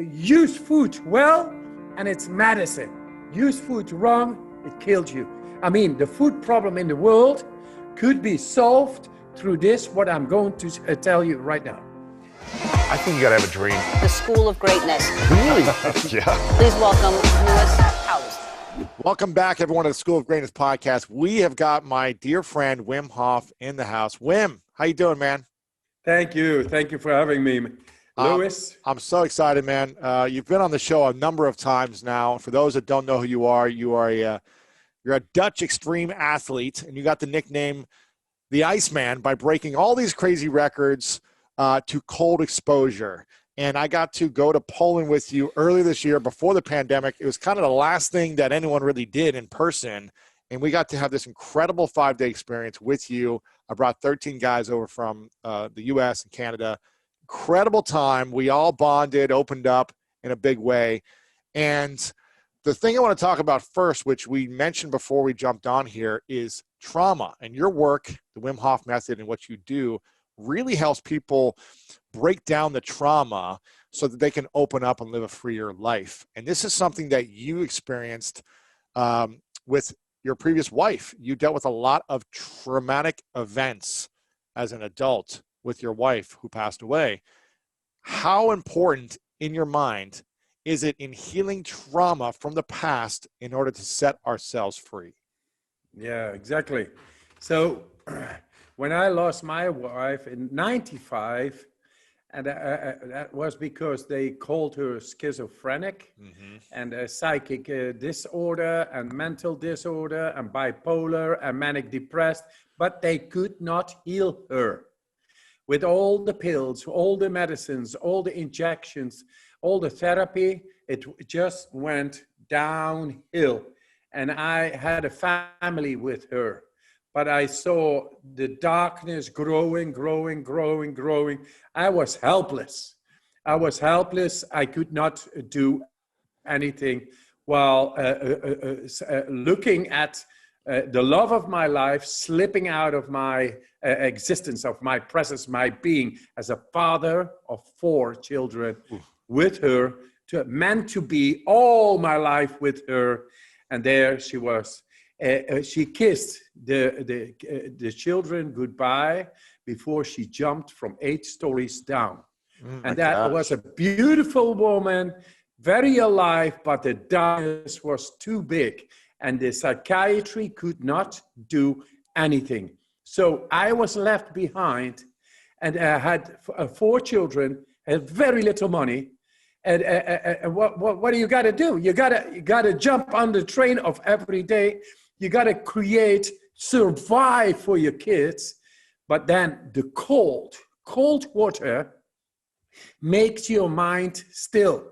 use food well, and it's medicine. Use food wrong, it kills you. I mean, the food problem in the world could be solved through this, what I'm going to tell you right now. I think you gotta have a dream. The School of Greatness. Really? Yeah. Please welcome Lewis Howes. Welcome back, everyone, to the School of Greatness podcast. We have got my dear friend Wim Hof in the house. Wim, how you doing, man? Thank you. Thank you for having me, Lewis. I'm so excited, man. You've been on the show a number of times now. For those that don't know who you are you're a Dutch extreme athlete, and you got the nickname the Iceman by breaking all these crazy records to cold exposure. And I got to go to Poland with you earlier this year before the pandemic. It was kind of the last thing that anyone really did in person. And we got to have this incredible 5-day experience with you. I brought 13 guys over from the U.S. and Canada. Incredible time. We all bonded, opened up in a big way. And the thing I want to talk about first, which we mentioned before we jumped on here, is trauma. And your work, the Wim Hof method, and what you do really helps people break down the trauma so that they can open up and live a freer life. And this is something that you experienced with your previous wife. You dealt with a lot of traumatic events as an adult with your wife who passed away. How important in your mind is it in healing trauma from the past in order to set ourselves free? Yeah, exactly. So when I lost my wife in 95, and that was because they called her schizophrenic, and a psychic disorder and mental disorder and bipolar and manic depressed, but they could not heal her. With all the pills, all the medicines, all the injections, all the therapy, it just went downhill. And I had a family with her. But I saw the darkness growing. I was helpless. I could not do anything while looking at the love of my life slipping out of my existence, of my presence, my being as a father of 4 children with her, meant to be all my life with her. And there she was. She kissed the children goodbye before she jumped from 8 stories down. And that was a beautiful woman, very alive, but the darkness was too big and the psychiatry could not do anything. So I was left behind, and I had 4 children, had very little money. And what do you got to do? You got to jump on the train of every day. You got to create, survive for your kids. But then the cold water makes your mind still.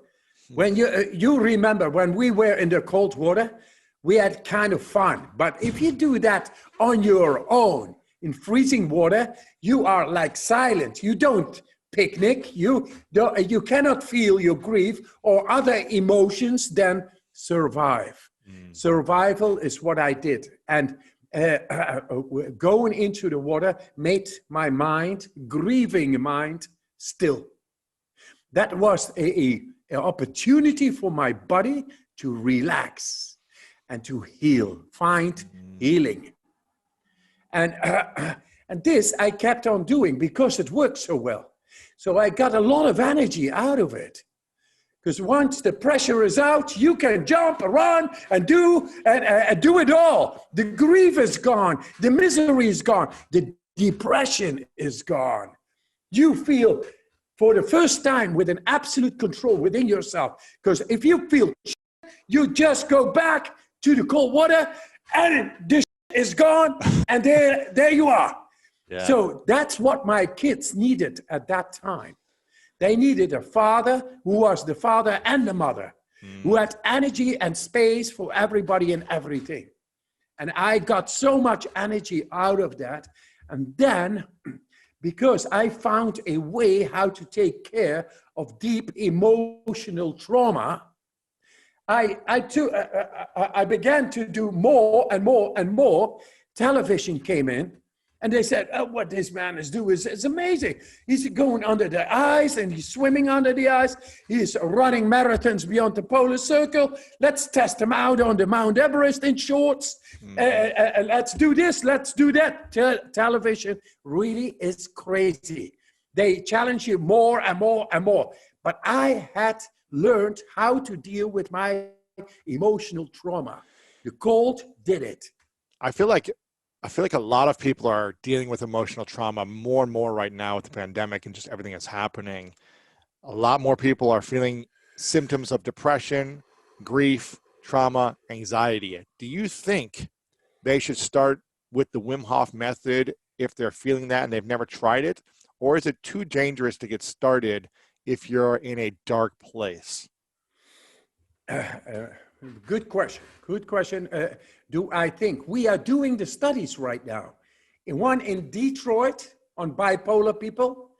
When you remember when we were in the cold water, we had kind of fun. But if you do that on your own in freezing water, you are like silent. You don't picnic. You cannot feel your grief or other emotions than survive. Survival is what I did. And going into the water made my mind, grieving mind, still. That was an opportunity for my body to relax and to heal, find healing. And this I kept on doing because it worked so well. So I got a lot of energy out of it. Because once the pressure is out, you can jump, run, and do it all. The grief is gone. The misery is gone. The depression is gone. You feel, for the first time, with an absolute control within yourself. Because if you feel you just go back to the cold water, and the is gone, and there you are. Yeah. So that's what my kids needed at that time. They needed a father who was the father and the mother, who had energy and space for everybody and everything. And I got so much energy out of that. And then, because I found a way how to take care of deep emotional trauma, I began to do more and more and more. Television came in. And they said, oh, what this man is doing is amazing. He's going under the ice and he's swimming under the ice. He's running marathons beyond the polar circle. Let's test him out on the Mount Everest in shorts. Let's do this, let's do that. Television really is crazy. They challenge you more and more and more. But I had learned how to deal with my emotional trauma. The cold did it. I feel like a lot of people are dealing with emotional trauma more and more right now with the pandemic and just everything that's happening. A lot more people are feeling symptoms of depression, grief, trauma, anxiety. Do you think they should start with the Wim Hof method if they're feeling that and they've never tried it? Or is it too dangerous to get started if you're in a dark place? Good question. Good question. Do I think we are doing the studies right now? One in Detroit on bipolar people,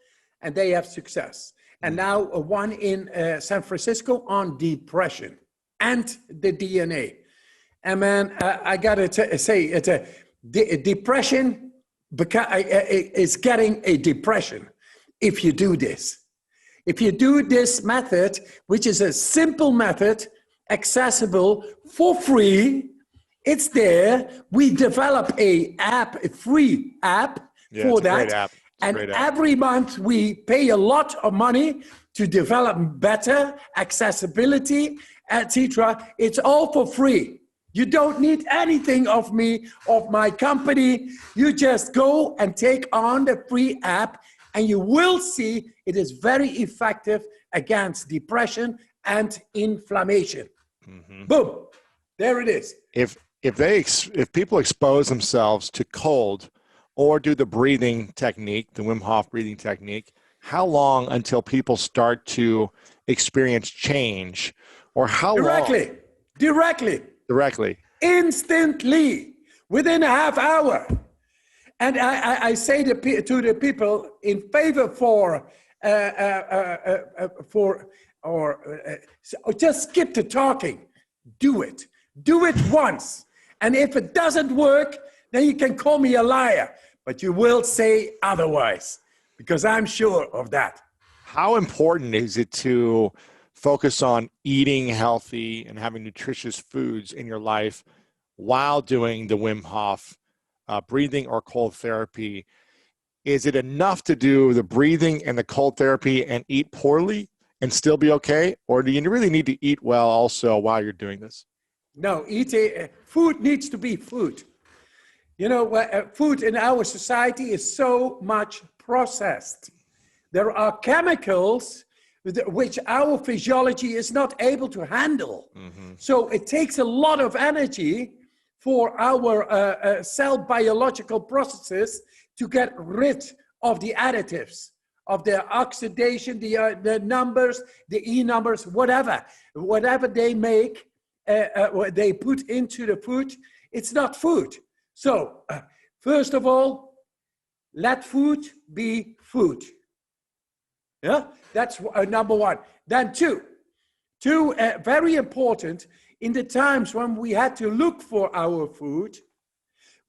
and they have success. And now one in San Francisco on depression and the DNA. And man, I gotta say, it's depression is getting a depression if you do this. If you do this method, which is a simple method, accessible for free, it's there. We develop a free app for that. Great app. And every month we pay a lot of money to develop better accessibility, etc. It's all for free. You don't need anything of me, of my company. You just go and take on the free app and you will see it is very effective against depression and inflammation. Mm-hmm. Boom, there it is. If people expose themselves to cold or do the breathing technique, the Wim Hof breathing technique, how long until people start to experience change, or how long? Directly. Instantly, within a half hour. And I say to the people in favor just skip the talking. Do it. Do it once. And if it doesn't work, then you can call me a liar. But you will say otherwise, because I'm sure of that. How important is it to focus on eating healthy and having nutritious foods in your life while doing the Wim Hof breathing or cold therapy? Is it enough to do the breathing and the cold therapy and eat poorly and still be okay? Or do you really need to eat well also while you're doing this? No, food needs to be food. You know, food in our society is so much processed. There are chemicals which our physiology is not able to handle. Mm-hmm. So it takes a lot of energy for our cell biological processes to get rid of the additives, of the oxidation, the numbers, the E numbers, whatever they make, they put into the food, it's not food. So, first of all, let food be food. Yeah, that's number one. Then two, very important, in the times when we had to look for our food,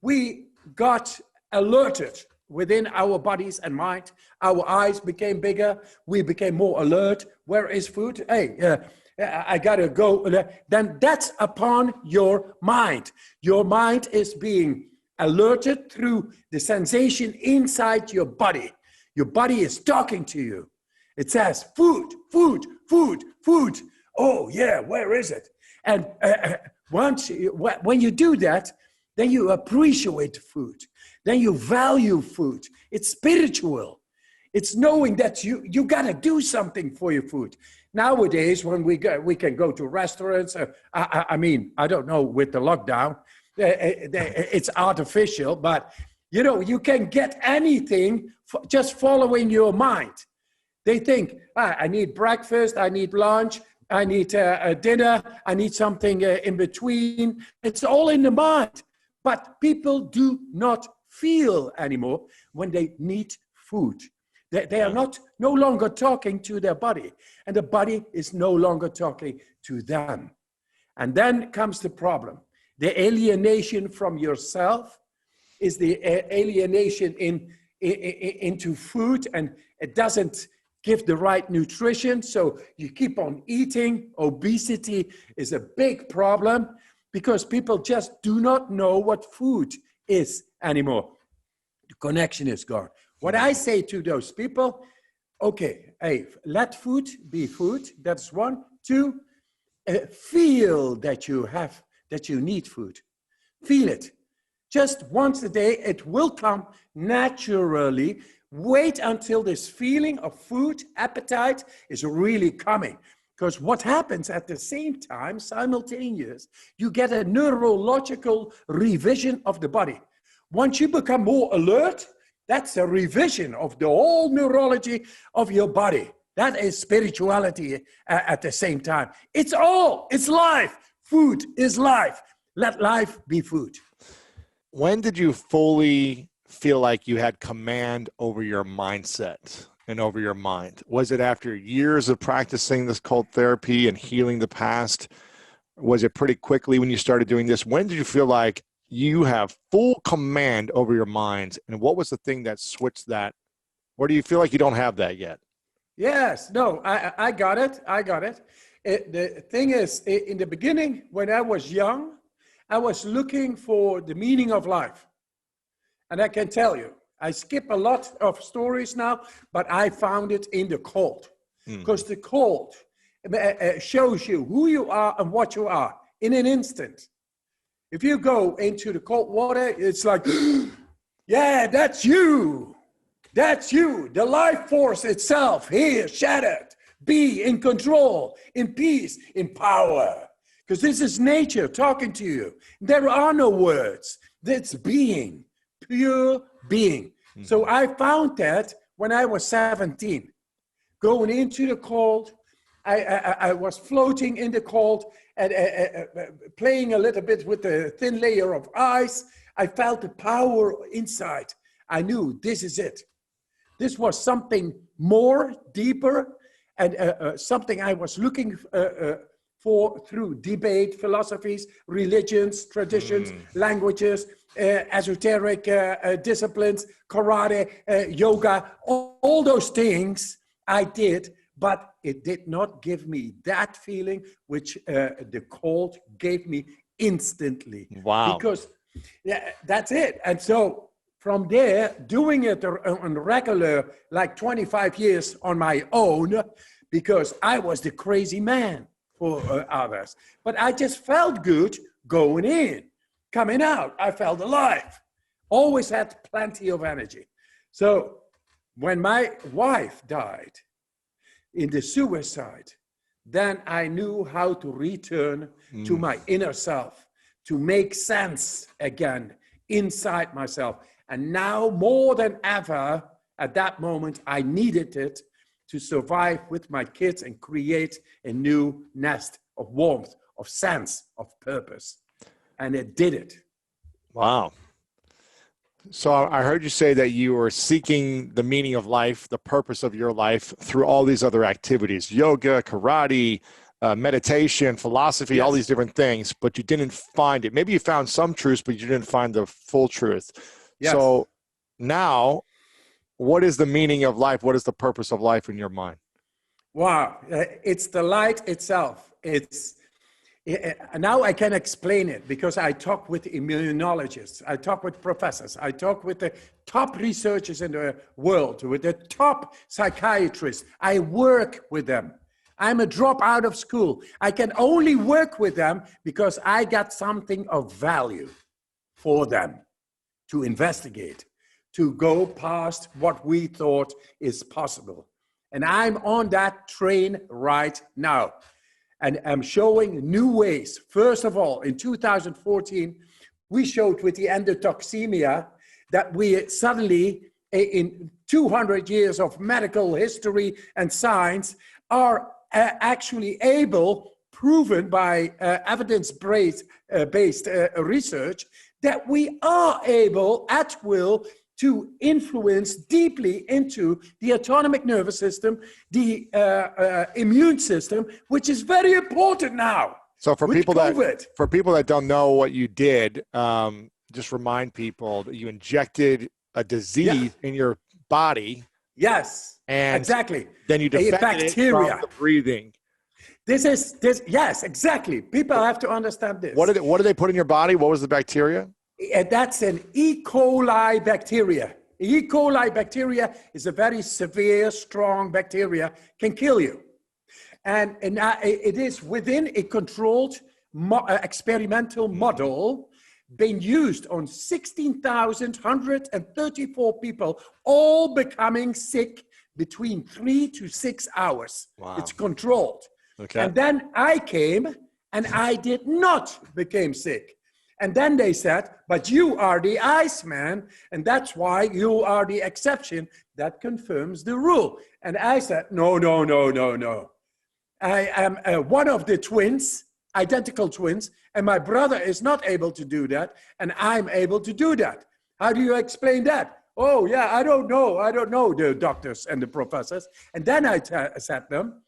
we got alerted within our bodies and mind. Our eyes became bigger. We became more alert. Where is food? Hey, I gotta go. Then that's upon your mind. Your mind is being alerted through the sensation inside your body. Your body is talking to you. It says, food, food, food, food. Oh yeah, where is it? And when you do that, then you appreciate food. Then you value food. It's spiritual. It's knowing that you gotta do something for your food. Nowadays, when we can go to restaurants. I mean, I don't know with the lockdown, it's artificial, but you know, you can get anything just following your mind. They think, I need breakfast, I need lunch, I need dinner, I need something in between. It's all in the mind. But people do not feel anymore when they need food. They are no longer talking to their body, and the body is no longer talking to them. And then comes the problem. The alienation from yourself is the alienation into food, and it doesn't give the right nutrition. So you keep on eating. Obesity is a big problem because people just do not know what food is anymore. The connection is gone. What I say to those people, okay, hey, let food be food. That's one. Two, feel that you need food. Feel it. Just once a day, it will come naturally. Wait until this feeling of food, appetite is really coming. Because what happens at the same time, simultaneous, you get a neurological revision of the body. Once you become more alert, that's a revision of the whole neurology of your body. That is spirituality at the same time. It's life. Food is life. Let life be food. When did you fully feel like you had command over your mindset and over your mind? Was it after years of practicing this cold therapy and healing the past? Was it pretty quickly when you started doing this? When did you feel like you have full command over your mind? And what was the thing that switched that? Or do you feel like you don't have that yet? Yes, no, I got it. The thing is, in the beginning, when I was young, I was looking for the meaning of life. And I can tell you, I skip a lot of stories now, but I found it in the cold. Because the cold shows you who you are and what you are in an instant. If you go into the cold water, it's like, yeah, that's you. That's you. The life force itself here, shattered. Be in control, in peace, in power. Because this is nature talking to you. There are no words. That's being, pure being. So I found that when I was 17, going into the cold. I was floating in the cold and playing a little bit with the thin layer of ice. I felt the power inside. I knew this is it. This was something more, deeper, and something I was looking for through debate, philosophies, religions, traditions, languages, esoteric disciplines, karate, yoga, all those things I did, but it did not give me that feeling which the cold gave me instantly. Wow. Because that's it. And so from there, doing it on regular, like 25 years on my own, because I was the crazy man for others. But I just felt good going in. Coming out, I felt alive. Always had plenty of energy. So when my wife died in the suicide, then I knew how to return to my inner self, to make sense again inside myself. And now more than ever, at that moment, I needed it to survive with my kids and create a new nest of warmth, of sense, of purpose. And it did it. Wow. So I heard you say that you were seeking the meaning of life, the purpose of your life through all these other activities, yoga, karate, meditation, philosophy, Yes. all these different things, but you didn't find it. Maybe you found some truths, but you didn't find the full truth. Yes. So now, what is the meaning of life? What is the purpose of life in your mind? Wow. It's the light itself. Now I can explain it because I talk with immunologists, I talk with professors, I talk with the top researchers in the world, with the top psychiatrists. I work with them. I'm a drop out of school. I can only work with them because I got something of value for them to investigate, to go past what we thought is possible. And I'm on that train right now. And I'm showing new ways. First of all, in 2014, we showed with the endotoxemia that we suddenly, in 200 years of medical history and science, are actually able, proven by evidence-based research, that we are able at will to influence deeply into the autonomic nervous system, the immune system, which is very important now. So for with people COVID. that don't know what you did, just remind people that you injected a disease in your body. Yes, And exactly. then you defended it from the breathing. Yes, exactly. People have to understand this. What did they put in your body? What was the bacteria? That's an E. coli bacteria. E. coli bacteria is a very severe, strong bacteria, can kill you. And it is within a controlled experimental model being used on 16,134 people, all becoming sick between 3 to 6 hours. Wow. It's controlled. Okay. And then I came and I did not become sick. And then they said, but you are the Iceman, and that's why you are the exception. That confirms the rule. And I said, no. I am one of the twins, identical twins, and my brother is not able to do that, and I'm able to do that. How do you explain that? Oh, yeah, I don't know, the doctors and the professors. And then I said to them,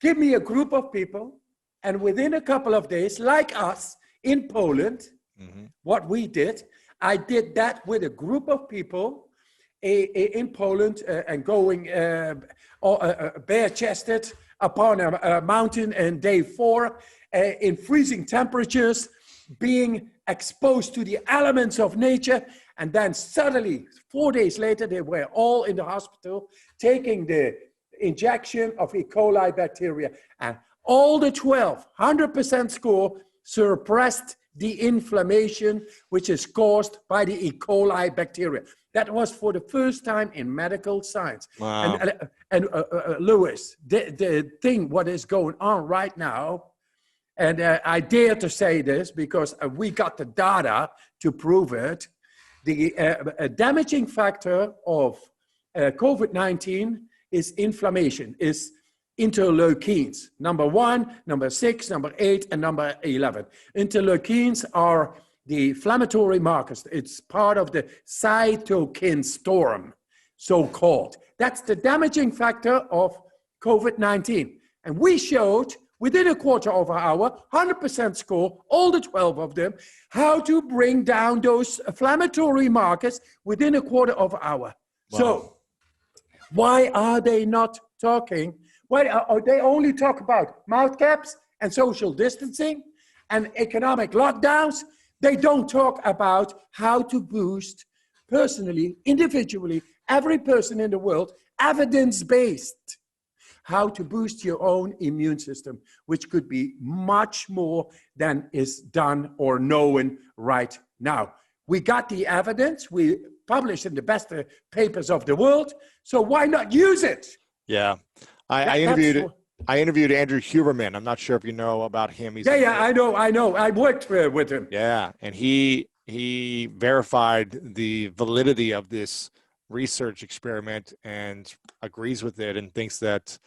give me a group of people, and within a couple of days, like us in Poland, what we did, I did that with a group of people in Poland and going bare-chested upon a mountain in day 4 in freezing temperatures, being exposed to the elements of nature. And then suddenly, 4 days later, they were all in the hospital taking the injection of E. coli bacteria. And all the 12, 100% score, suppressed the inflammation which is caused by the E. coli bacteria. That was for the first time in medical science. Wow. And Lewis, the thing what is going on right now, and I dare to say this because we got the data to prove it, the damaging factor of COVID-19 is inflammation, is interleukins, number 1, number 6, number 8, and number 11. Interleukins are the inflammatory markers. It's part of the cytokine storm, so-called. That's the damaging factor of COVID-19. And we showed within a quarter of an hour, 100% score, all the 12 of them, how to bring down those inflammatory markers within a quarter of an hour. Wow. So why are they not talking? Why are they only talk about mouth caps and social distancing and economic lockdowns? They don't talk about how to boost personally, individually, every person in the world, evidence-based, how to boost your own immune system, which could be much more than is done or known right now. We got the evidence, we published in the best papers of the world, so why not use it? Yeah. I interviewed Andrew Huberman. I'm not sure if you know about him. He's I know. I worked with him. Yeah, and he verified the validity of this research experiment and agrees with it and thinks that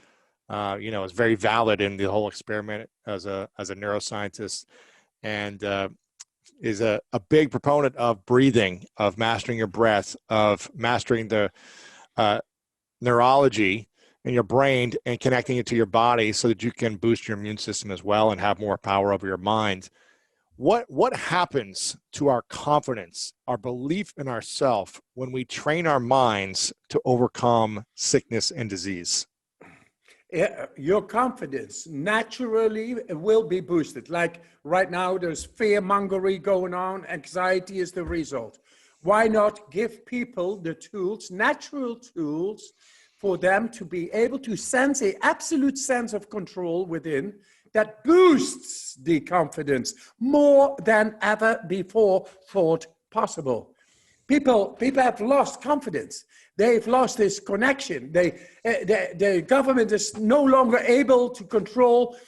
is very valid in the whole experiment as a neuroscientist, and is a big proponent of breathing, of mastering your breath, of mastering the neurology in your brain and connecting it to your body so that you can boost your immune system as well and have more power over your mind. What happens to our confidence, our belief in ourselves when we train our minds to overcome sickness and disease? Your confidence naturally will be boosted. Like right now, there's fear-mongering going on. Anxiety is the result. Why not give people the tools, natural tools, for them to be able to sense an absolute sense of control within that boosts the confidence more than ever before thought possible. People have lost confidence. They've lost this connection. The government is no longer able to control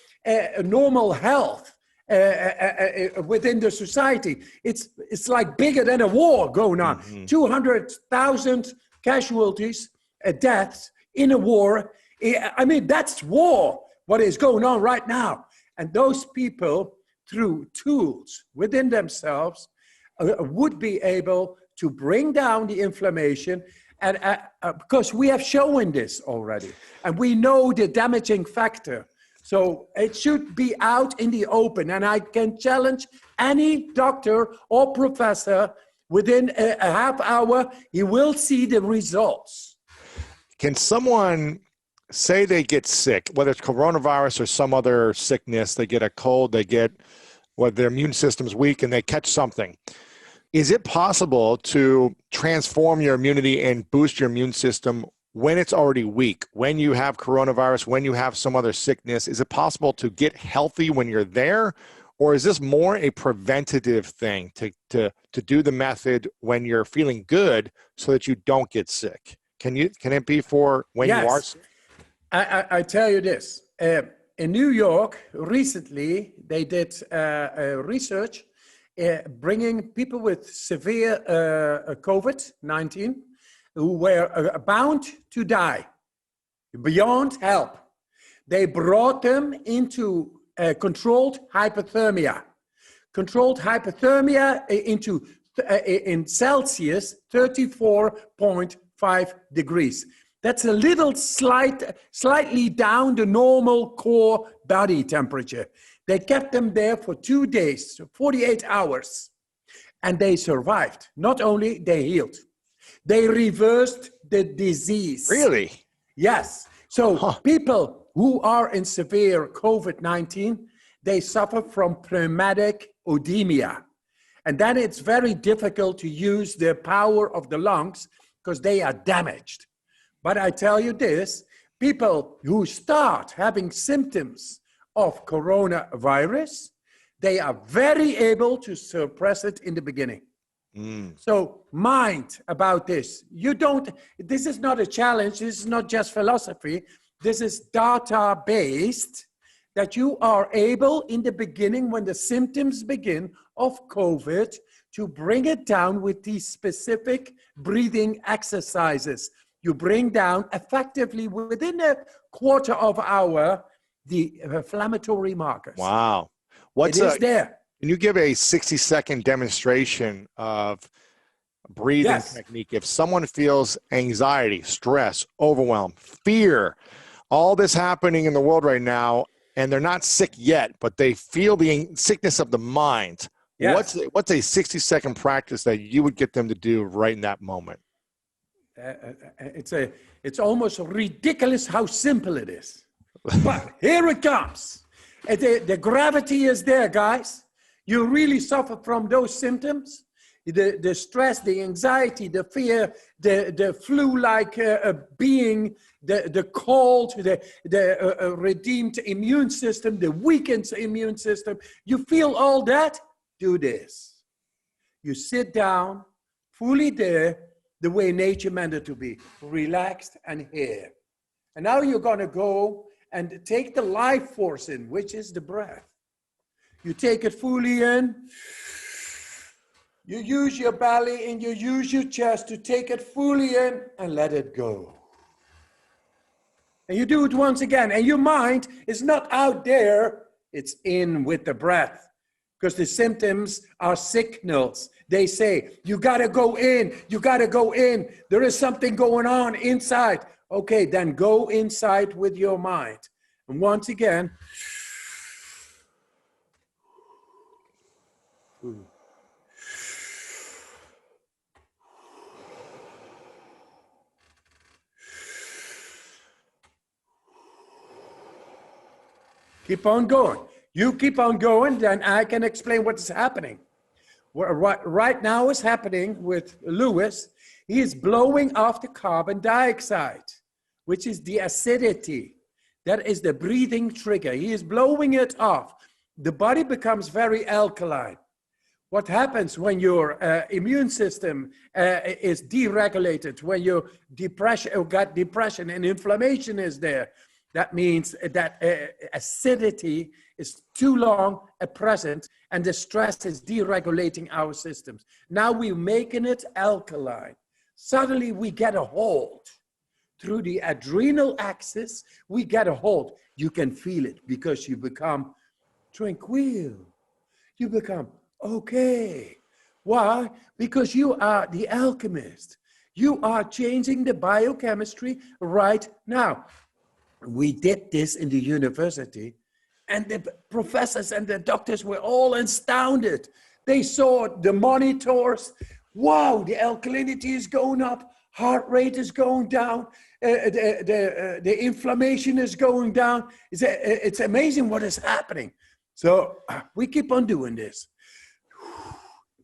normal health within the society. It's like bigger than a war going on. 200,000 casualties, deaths in a war. I mean, that's war, what is going on right now. And those people, through tools within themselves, would be able to bring down the inflammation, and because we have shown this already, and we know the damaging factor. So it should be out in the open. And I can challenge any doctor or professor within a half hour, he will see the results. Can someone say they get sick, whether it's coronavirus or some other sickness, they get a cold, they get, well, their immune system's weak and they catch something. Is it possible to transform your immunity and boost your immune system when it's already weak? When you have coronavirus, when you have some other sickness, is it possible to get healthy when you're there? Or is this more a preventative thing to do the method when you're feeling good so that you don't get sick? Can it be for when you are sick? I tell you this. In New York, recently, they did research bringing people with severe COVID-19 who were bound to die, beyond help. They brought them into controlled hypothermia. Controlled hypothermia in Celsius, 34.5 degrees. That's a little slightly down the normal core body temperature. They kept them there for 2 days, so 48 hours, and they survived. Not only they healed, they reversed the disease. Really? Yes. So people who are in severe COVID-19, they suffer from pneumatic edema. And then it's very difficult to use the power of the lungs because they are damaged. But I tell you this, people who start having symptoms of coronavirus, they are very able to suppress it in the beginning. So mind about this. This is not a challenge. This is not just philosophy. This is data-based, that you are able in the beginning, when the symptoms begin of COVID, to bring it down with these specific breathing exercises. You bring down effectively within a quarter of an hour the inflammatory markers. Wow. It is there. Can you give a 60-second demonstration of breathing technique? If someone feels anxiety, stress, overwhelm, fear, all this happening in the world right now, and they're not sick yet, but they feel the sickness of the mind, what's a 60-second practice that you would get them to do right in that moment? It's almost ridiculous how simple it is. But here it comes. The gravity is there, guys. You really suffer from those symptoms, the stress, the anxiety, the fear, the flu-like being, the cold, the redeemed immune system, the weakened immune system. You feel all that? Do this. You sit down, fully there, the way nature meant it to be, relaxed and here. And now you're going to go and take the life force in, which is the breath. You take it fully in. You use your belly and you use your chest to take it fully in and let it go. And you do it once again. And your mind is not out there. It's in with the breath. Because the symptoms are signals. They say, you got to go in. You got to go in. There is something going on inside. Okay, then go inside with your mind. And once again, keep on going. You keep on going, then I can explain what is happening. What right now is happening with Lewis, he is blowing off the carbon dioxide, which is the acidity. That is the breathing trigger. He is blowing it off. The body becomes very alkaline. What happens when your immune system is deregulated, when your gut depression and inflammation is there? That means that acidity is too long present and the stress is deregulating our systems. Now we're making it alkaline. Suddenly we get a hold. Through the adrenal axis, we get a hold. You can feel it because you become tranquil. You become okay. Why? Because you are the alchemist. You are changing the biochemistry right now. We did this in the university, and the professors and the doctors were all astounded. They saw the monitors. Wow, the alkalinity is going up, heart rate is going down, the inflammation is going down. It's amazing what is happening. So we keep on doing this.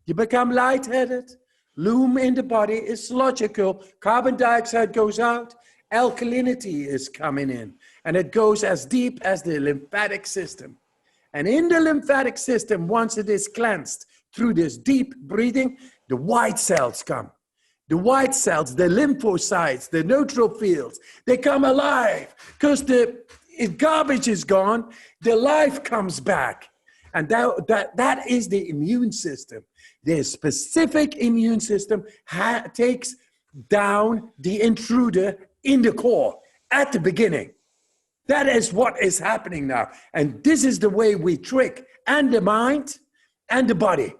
You become lightheaded, loom in the body is logical, carbon dioxide goes out, alkalinity is coming in, and it goes as deep as the lymphatic system. And in the lymphatic system, once it is cleansed through this deep breathing, the white cells come. The white cells, the lymphocytes, the neutrophils, they come alive because the garbage is gone, the life comes back. And that is the immune system. The specific immune system takes down the intruder in the core at the beginning. That is what is happening now. And this is the way we trick and the mind and the body.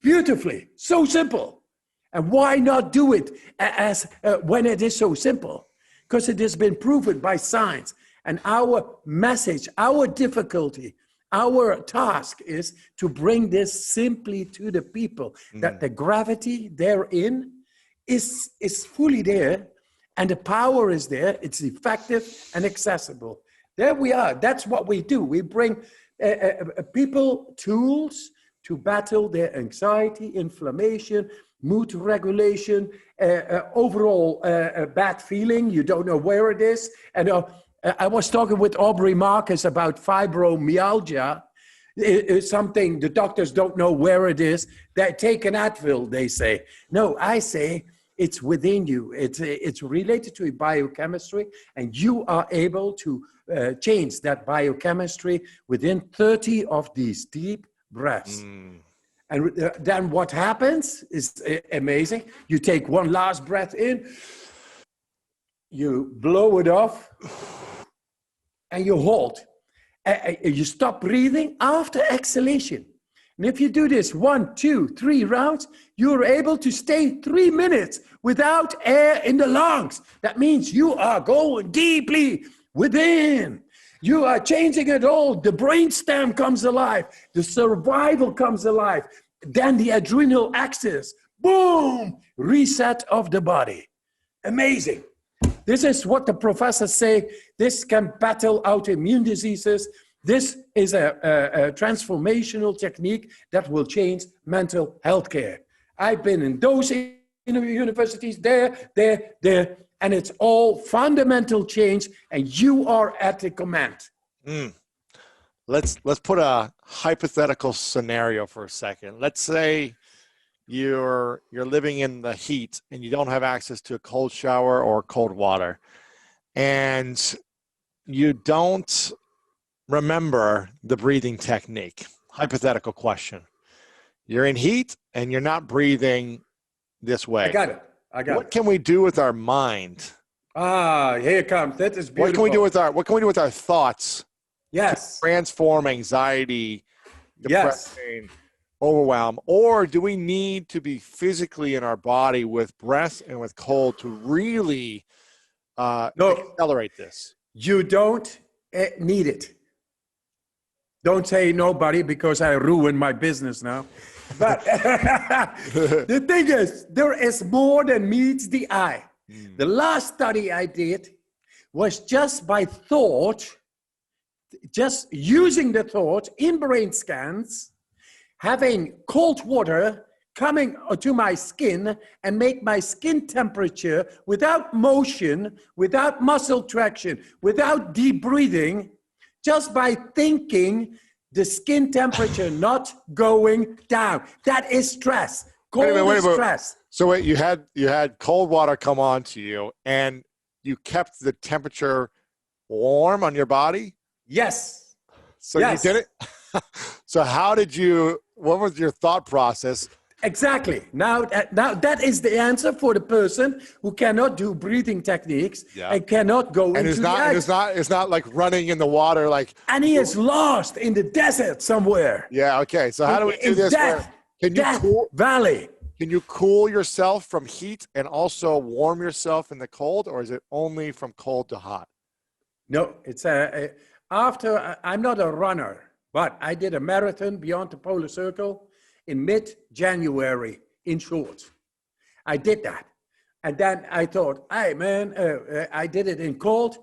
Beautifully, so simple. And why not do it as when it is so simple? Because it has been proven by science. And our message, our difficulty, our task is to bring this simply to the people, that the gravity therein is fully there, and the power is there, it's effective and accessible. There we are, that's what we do. We bring people tools to battle their anxiety, inflammation, mood regulation, overall bad feeling, you don't know where it is. And I was talking with Aubrey Marcus about fibromyalgia. It's something the doctors don't know where it is. They take an Advil, they say. No, I say it's within you. It's related to biochemistry, and you are able to change that biochemistry within 30 of these deep breaths. And then what happens is amazing. You take one last breath in, you blow it off, and you hold. You stop breathing after exhalation. And if you do this 1, 2, 3 rounds, you're able to stay 3 minutes without air in the lungs. That means you are going deeply within. You are changing it all. The brainstem comes alive. The survival comes alive. Then the adrenal axis, boom, reset of the body. Amazing. This is what the professors say. This can battle autoimmune diseases. This is a transformational technique that will change mental health care. I've been in those universities, there, and it's all fundamental change, and you are at the command. Let's put a hypothetical scenario for a second. Let's say you're living in the heat and you don't have access to a cold shower or cold water, and you don't remember the breathing technique. Hypothetical question. You're in heat and you're not breathing this way. I got it. What can we do with our mind? Here it comes. That is beautiful. What can we do with our thoughts? Yes. To transform anxiety, depression, overwhelm, or do we need to be physically in our body with breath and with cold to really accelerate this? You don't need it. Don't say nobody, because I ruined my business now. But the thing is, there is more than meets the eye. The last study I did was just by thought, just using the thought in brain scans, having cold water coming to my skin and make my skin temperature without motion, without muscle traction, without deep breathing, just by thinking the skin temperature not going down. That is stress. Cold is stress. So wait, you had cold water come on to you and you kept the temperature warm on your body? Yes. So you did it? So what was your thought process? Exactly. Now that is the answer for the person who cannot do breathing techniques and cannot go into the ice. It's not like running in the water like. And he is lost in the desert somewhere. Yeah. Okay. So how do we do this? Valley. Can you cool yourself from heat and also warm yourself in the cold, or is it only from cold to hot? No, it's I'm not a runner, but I did a marathon beyond the polar circle in mid-January in shorts. I did that. And then I thought, hey man, I did it in cold,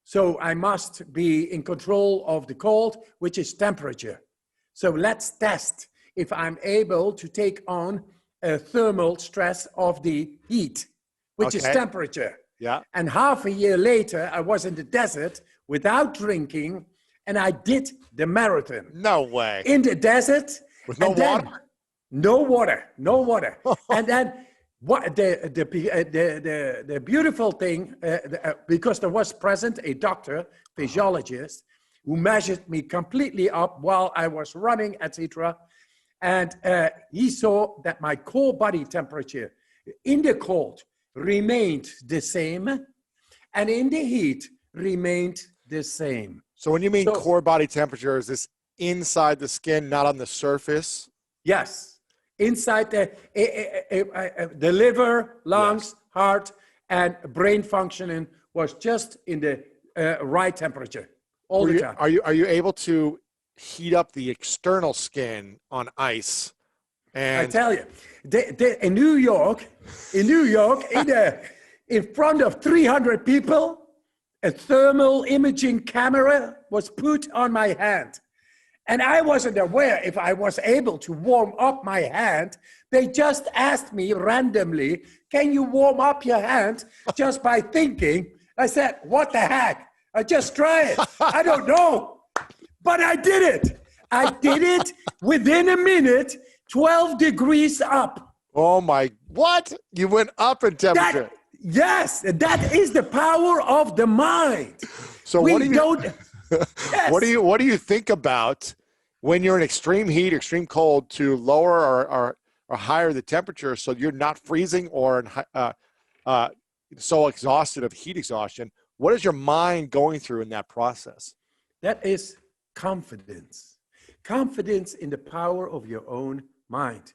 so I must be in control of the cold, which is temperature. So let's test if I'm able to take on a thermal stress of the heat, which is temperature. Yeah. And half a year later, I was in the desert without drinking, and I did the marathon. No way. In the desert. With no water? No water, no water. And then what the beautiful thing, because there was present a doctor, physiologist, who measured me completely up while I was running, etc. And he saw that my core body temperature in the cold remained the same, and in the heat remained the same. So when you mean core body temperature, is this inside the skin, not on the surface? Yes, inside the liver, lungs, heart, and brain functioning was just in the right temperature all the time. Are you able to heat up the external skin on ice? And I tell you, in New York, in front of 300 people, a thermal imaging camera was put on my hand. And I wasn't aware if I was able to warm up my hand. They just asked me randomly, can you warm up your hand just by thinking? I said, what the heck? I just try it. I don't know. But I did it. I did it within a minute, 12 degrees up. Oh my, what? You went up in temperature. Yes, that is the power of the mind. So we what do you don't. Yes. What do you think about when you're in extreme heat, extreme cold, to lower or higher the temperature so you're not freezing or so exhausted of heat exhaustion? What is your mind going through in that process? That is confidence. Confidence in the power of your own mind.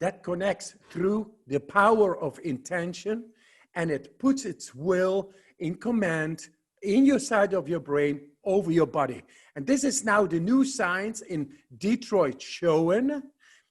That connects through the power of intention, and it puts its will in command in your side of your brain over your body. And this is now the new science in Detroit showing.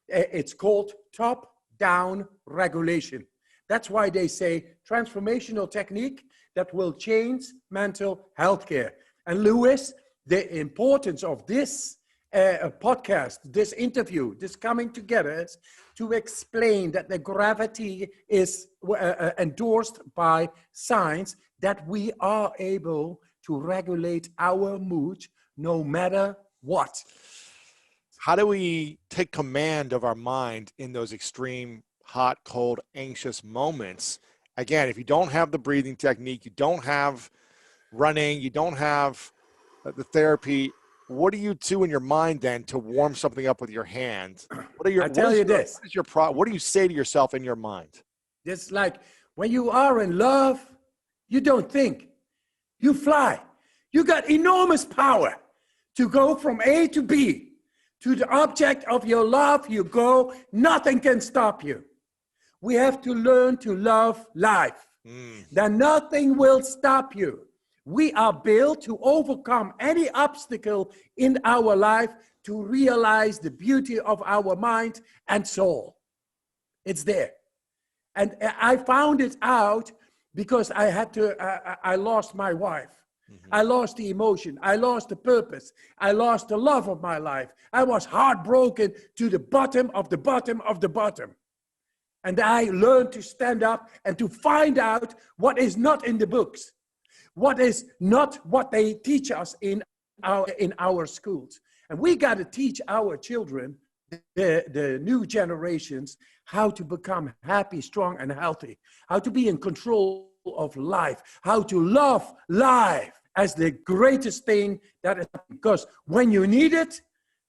It's called top-down regulation. That's why they say transformational technique that will change mental health care. And Louis, the importance of this podcast, this interview, this coming together is to explain that the gravity is endorsed by science, that we are able to regulate our mood no matter what. How do we take command of our mind in those extreme hot, cold, anxious moments? Again, if you don't have the breathing technique, you don't have running, you don't have the therapy, what do you do in your mind then to warm something up with your hand? What do you say to yourself in your mind? It's like when you are in love, you don't think, you fly. You got enormous power to go from A to B. To the object of your love, you go, nothing can stop you. We have to learn to love life. Then nothing will stop you. We are built to overcome any obstacle in our life to realize the beauty of our mind and soul. It's there. And I found it out because I lost my wife. I lost the emotion. I lost the purpose. I lost the love of my life. I was heartbroken to the bottom of the bottom of the bottom. And I learned to stand up and to find out what is not in the books. What is not what they teach us in our schools. And we got to teach our children, the new generations, how to become happy, strong, and healthy. How to be in control of life. How to love life as the greatest thing that is. Because when you need it,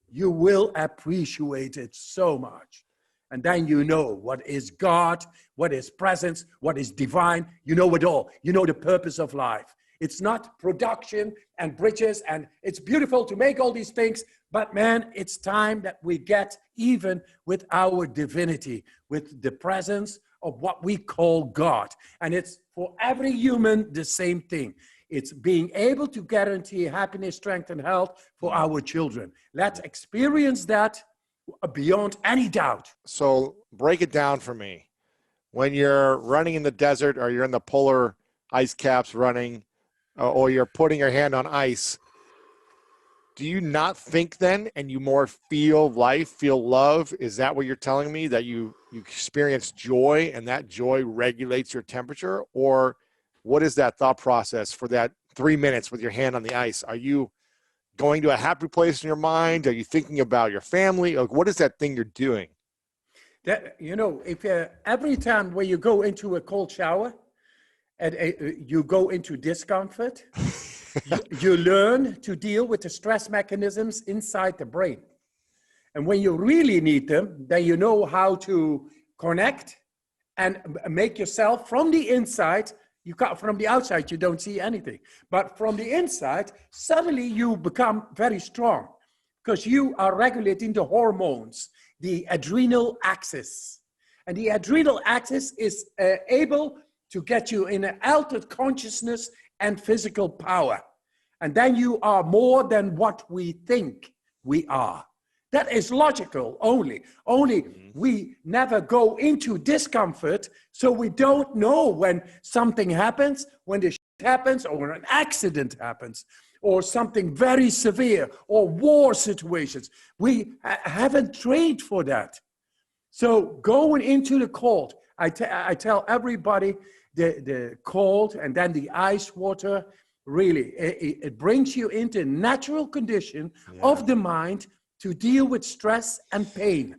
you will appreciate it so much. And then you know what is God, what is presence, what is divine. You know it all. You know the purpose of life. It's not production and bridges, and it's beautiful to make all these things, but man, it's time that we get even with our divinity, with the presence of what we call God. And it's for every human the same thing. It's being able to guarantee happiness, strength, and health for our children. Let's experience that beyond any doubt. So break it down for me. When you're running in the desert or you're in the polar ice caps running, or you're putting your hand on ice, do you not think then and you more feel life, feel love? Is that what you're telling me, that you experience joy and that joy regulates your temperature? Or what is that thought process for that 3 minutes with your hand on the ice? Are you going to a happy place in your mind? Are you thinking about your family? Like, what is that thing you're doing? That, if every time when you go into a cold shower and you go into discomfort, you learn to deal with the stress mechanisms inside the brain. And when you really need them, then you know how to connect and make yourself from the inside. From the outside, you don't see anything. But from the inside, suddenly you become very strong because you are regulating the hormones, the adrenal axis. And the adrenal axis is able to get you in an altered consciousness and physical power. And then you are more than what we think we are. That is logical only. We never go into discomfort, so we don't know when something happens, when the shit happens, or when an accident happens, or something very severe, or war situations. We haven't trained for that. So going into the cold, I tell everybody the cold and then the ice water, really, it brings you into natural condition of the mind to deal with stress and pain.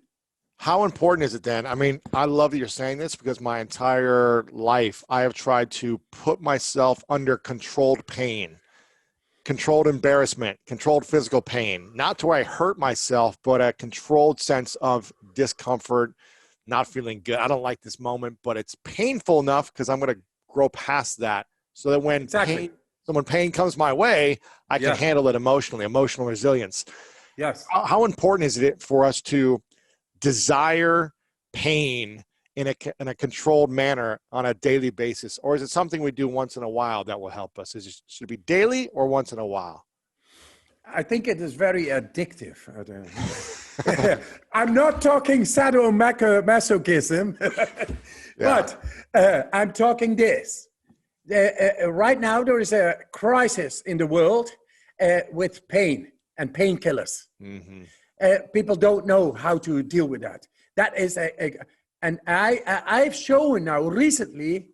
How important is it then? I mean, I love that you're saying this because my entire life, I have tried to put myself under controlled pain, controlled embarrassment, controlled physical pain, not to where I hurt myself, but a controlled sense of discomfort, not feeling good. I don't like this moment, but it's painful enough because I'm going to grow past that so that when pain comes my way, I can handle it emotionally, emotional resilience. Yes. How important is it for us to desire pain in a controlled manner on a daily basis? Or is it something we do once in a while that will help us? Should it be daily or once in a while? I think it is very addictive. I'm not talking sadomasochism, but I'm talking this. Right now, there is a crisis in the world with pain and painkillers. Mm-hmm. People don't know how to deal with that. That is and I've shown now recently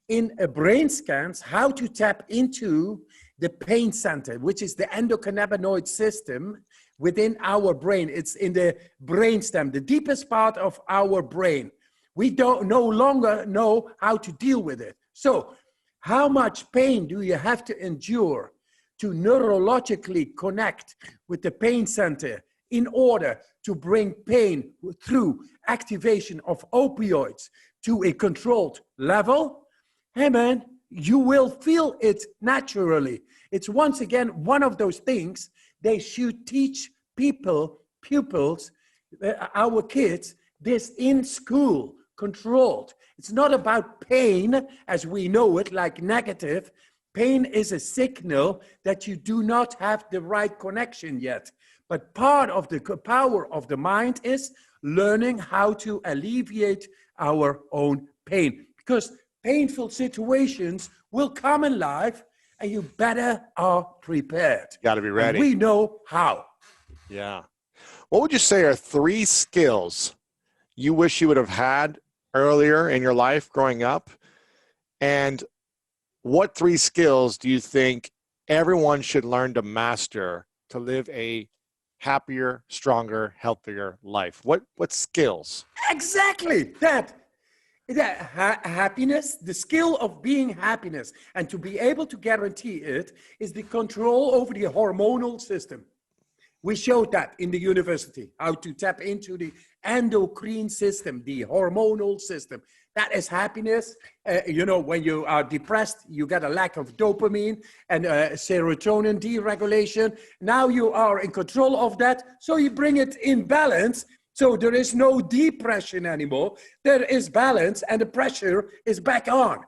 in brain scans how to tap into the pain center, which is the endocannabinoid system within our brain. It's in the brainstem, the deepest part of our brain. We don't no longer know how to deal with it. So how much pain do you have to endure to neurologically connect with the pain center in order to bring pain through activation of opioids to a controlled level? Hey man, you will feel it naturally. It's once again one of those things they should teach pupils, our kids, this in school, controlled. It's not about pain as we know it, like negative. Pain is a signal that you do not have the right connection yet. But part of the power of the mind is learning how to alleviate our own pain. Because painful situations will come in life and you better are prepared. Got to be ready. And we know how. Yeah. What would you say are 3 skills you wish you would have had earlier in your life growing up? And what 3 skills do you think everyone should learn to master to live a happier, stronger, healthier life? What skills? Exactly that happiness, the skill of being happiness, and to be able to guarantee it is the control over the hormonal system. We showed that in the university, how to tap into the endocrine system, the hormonal system. That is happiness. When you are depressed, you get a lack of dopamine and serotonin deregulation. Now you are in control of that, so you bring it in balance. So there is no depression anymore. There is balance and the pressure is back on.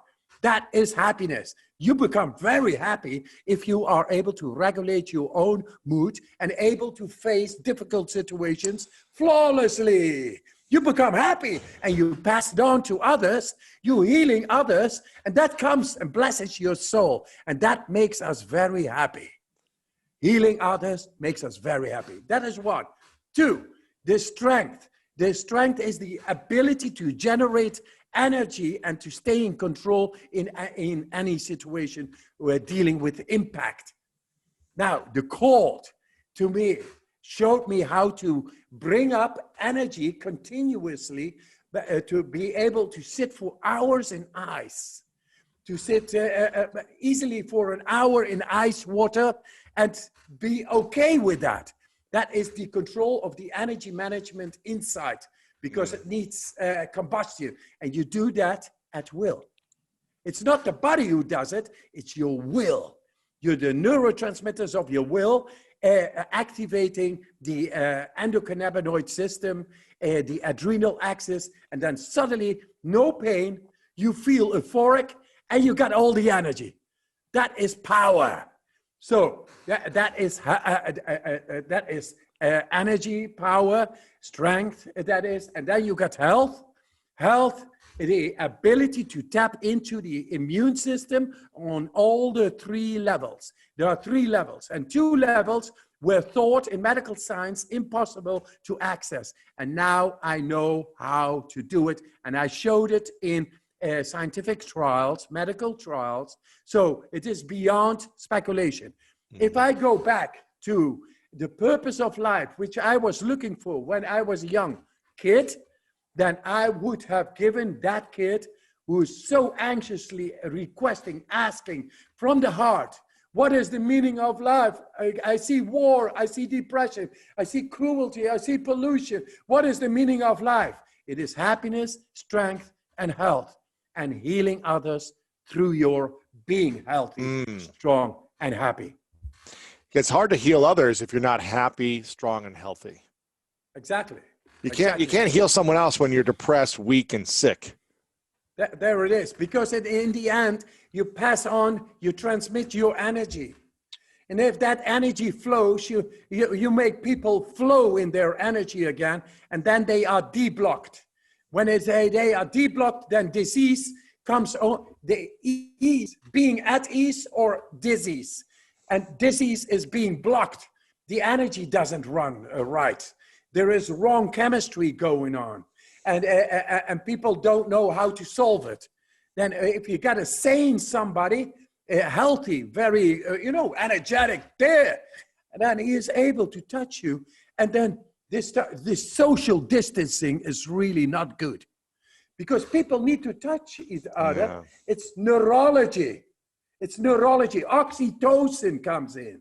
That is happiness. You become very happy if you are able to regulate your own mood and able to face difficult situations flawlessly. You become happy and you pass it on to others, you're healing others, and that comes and blesses your soul. And that makes us very happy. Healing others makes us very happy. That is one. Two, the strength. The strength is the ability to generate energy and to stay in control in any situation we're dealing with impact. Now, the cold, to me, showed me how to bring up energy continuously to be able to sit for hours in ice, to sit easily for an hour in ice water and be okay with that. That is the control of the energy management inside, because it needs combustion, and you do that at will. It's not the body who does it, it's your will. You're the neurotransmitters of your will activating the endocannabinoid system, the adrenal axis, and then suddenly, no pain, you feel euphoric, and you got all the energy. That is power. So that is energy, power, strength, that is, and then you got health. Health, the ability to tap into the immune system on all the three levels. There are three levels, and two levels were thought in medical science impossible to access. And now I know how to do it, and I showed it in scientific trials, medical trials. So it is beyond speculation. If I go back to the purpose of life, which I was looking for when I was a young kid, then I would have given that kid who is so anxiously requesting, asking from the heart, what is the meaning of life? I see war, I see depression, I see cruelty, I see pollution. What is the meaning of life? It is happiness, strength, and health, and healing others through your being healthy, strong, and happy. It's hard to heal others if you're not happy, strong, and healthy. Exactly. You can't heal someone else when you're depressed, weak, and sick. There it is. Because in the end, you pass on, you transmit your energy. And if that energy flows, you make people flow in their energy again, and then they are deblocked. When they are deblocked, then disease comes on, the ease, being at ease or disease. And disease is being blocked. The energy doesn't run right. There is wrong chemistry going on. And people don't know how to solve it. Then if you got a sane somebody, healthy, very, energetic, there, and then he is able to touch you. And then this social distancing is really not good. Because people need to touch each other. Yeah. It's neurology. It's neurology. Oxytocin comes in.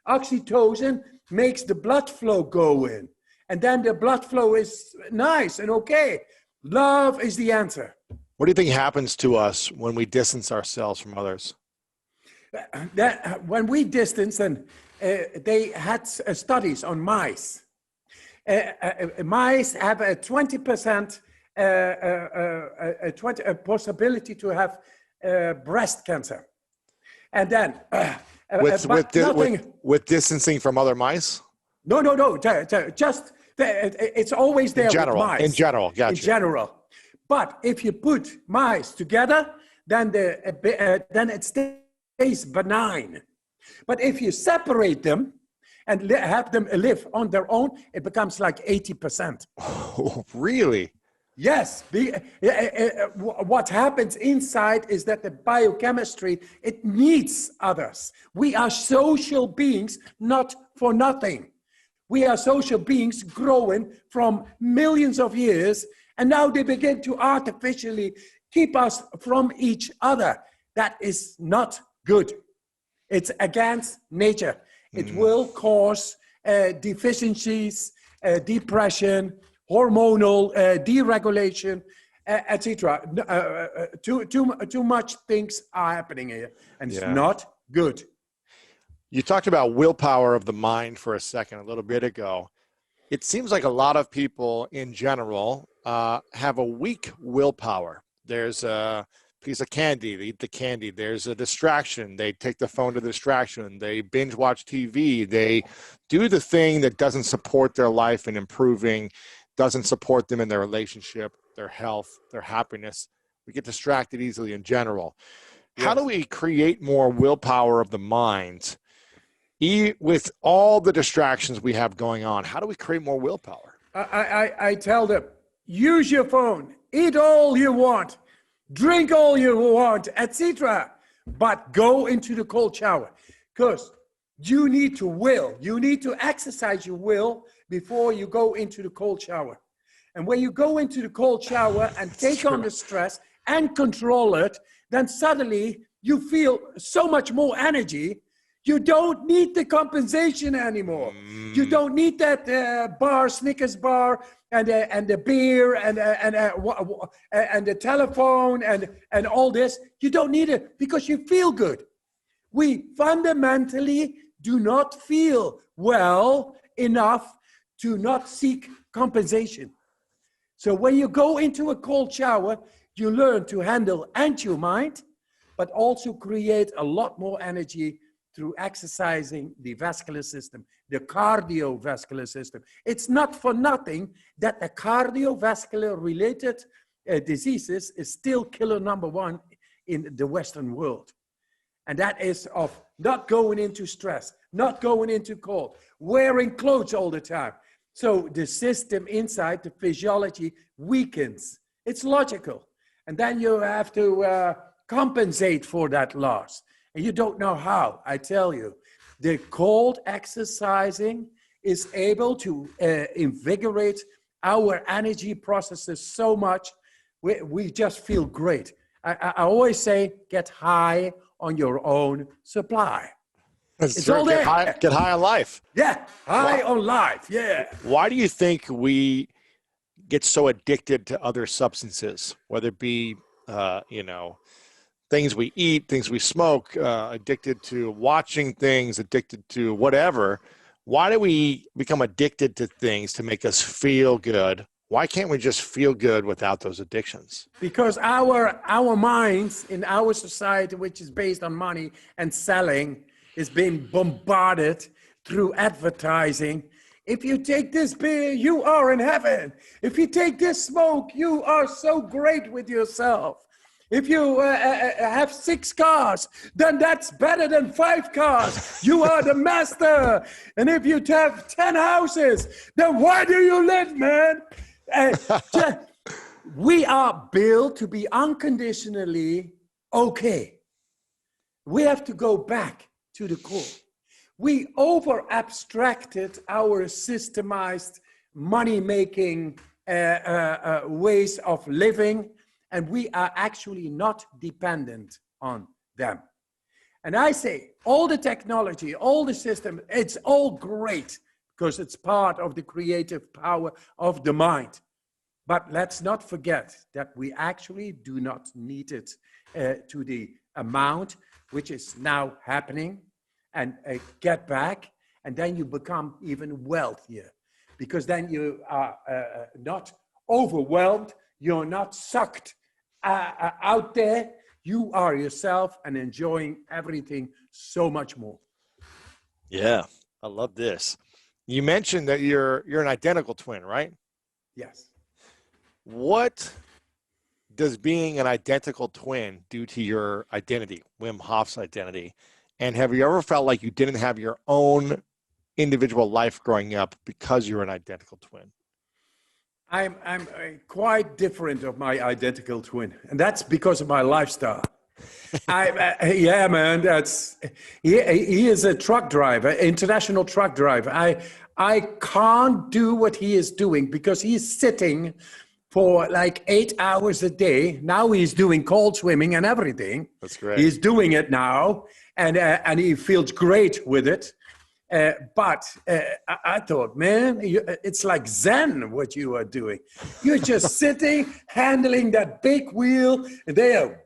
Oxytocin makes the blood flow go in. And then the blood flow is nice and okay. Love is the answer. What do you think happens to us when we distance ourselves from others? When we distance, and they had studies on mice. Mice have a 20% a possibility to have breast cancer. And then with distancing from other mice? No. Just it's always there. In general, with mice. in general, gotcha. In general, but if you put mice together, then it stays benign. But if you separate them and have them live on their own, it becomes like 80%. Oh, really? Yes, what happens inside is that the biochemistry, it needs others. We are social beings, not for nothing. We are social beings growing from millions of years, and now they begin to artificially keep us from each other. That is not good. It's against nature. It will cause deficiencies, depression, hormonal deregulation, etc. Too much things are happening here, and it's not good. You talked about willpower of the mind for a second, a little bit ago. It seems like a lot of people in general have a weak willpower. There's piece of candy, they eat the candy. There's a distraction. They take the phone to the distraction. They binge watch TV. They do the thing that doesn't support their life and improving, doesn't support them in their relationship, their health, their happiness. We get distracted easily in general. How do we create more willpower of the mind with all the distractions we have going on? How do we create more willpower? I tell them, use your phone, eat all you want, drink all you want, etc. But go into the cold shower, because you need to will. You need to exercise your will before you go into the cold shower. And when you go into the cold shower and take on the stress and control it, then suddenly you feel so much more energy. You don't need the compensation anymore. You don't need that bar, Snickers bar, and the beer, and the telephone, and all this. You don't need it because you feel good. We fundamentally do not feel well enough to not seek compensation. So when you go into a cold shower, you learn to handle your mind, but also create a lot more energy through exercising the vascular system, the cardiovascular system. It's not for nothing that the cardiovascular related diseases is still killer number one in the Western world. And that is of not going into stress, not going into cold, wearing clothes all the time. So the system inside, the physiology weakens. It's logical. And then you have to compensate for that loss. And you don't know how. I tell you, the cold exercising is able to invigorate our energy processes so much, we just feel great. I always say, get high on your own supply. It's all there. Get high on life. Yeah, high on life, yeah. Why do you think we get so addicted to other substances, whether it be, things we eat, things we smoke, addicted to watching things, addicted to whatever? Why do we become addicted to things to make us feel good? Why can't we just feel good without those addictions? Because our minds in our society, which is based on money and selling, is being bombarded through advertising. If you take this beer, you are in heaven. If you take this smoke, you are so great with yourself. If you have 6 cars, then that's better than 5 cars. You are the master. And if you have 10 houses, then why do you live, man? We are built to be unconditionally okay. We have to go back to the core. We over-abstracted our systemized money-making ways of living, and we are actually not dependent on them. And I say, all the technology, all the system, it's all great because it's part of the creative power of the mind. But let's not forget that we actually do not need it to the amount which is now happening, and get back, and then you become even wealthier, because then you are not overwhelmed, you're not sucked out there, you are yourself and enjoying everything so much more. Yeah, I love this. You mentioned that you're an identical twin, right? Yes. What does being an identical twin do to your identity, Wim Hof's identity? And have you ever felt like you didn't have your own individual life growing up because you're an identical twin? I'm quite different of my identical twin, and that's because of my lifestyle. Yeah, man, he is a truck driver, international truck driver. I can't do what he is doing because he's sitting for like 8 hours a day. Now he's doing cold swimming and everything. That's great. He's doing it now, and he feels great with it. But I thought, man, it's like Zen what you are doing. You're just sitting, handling that big wheel, and there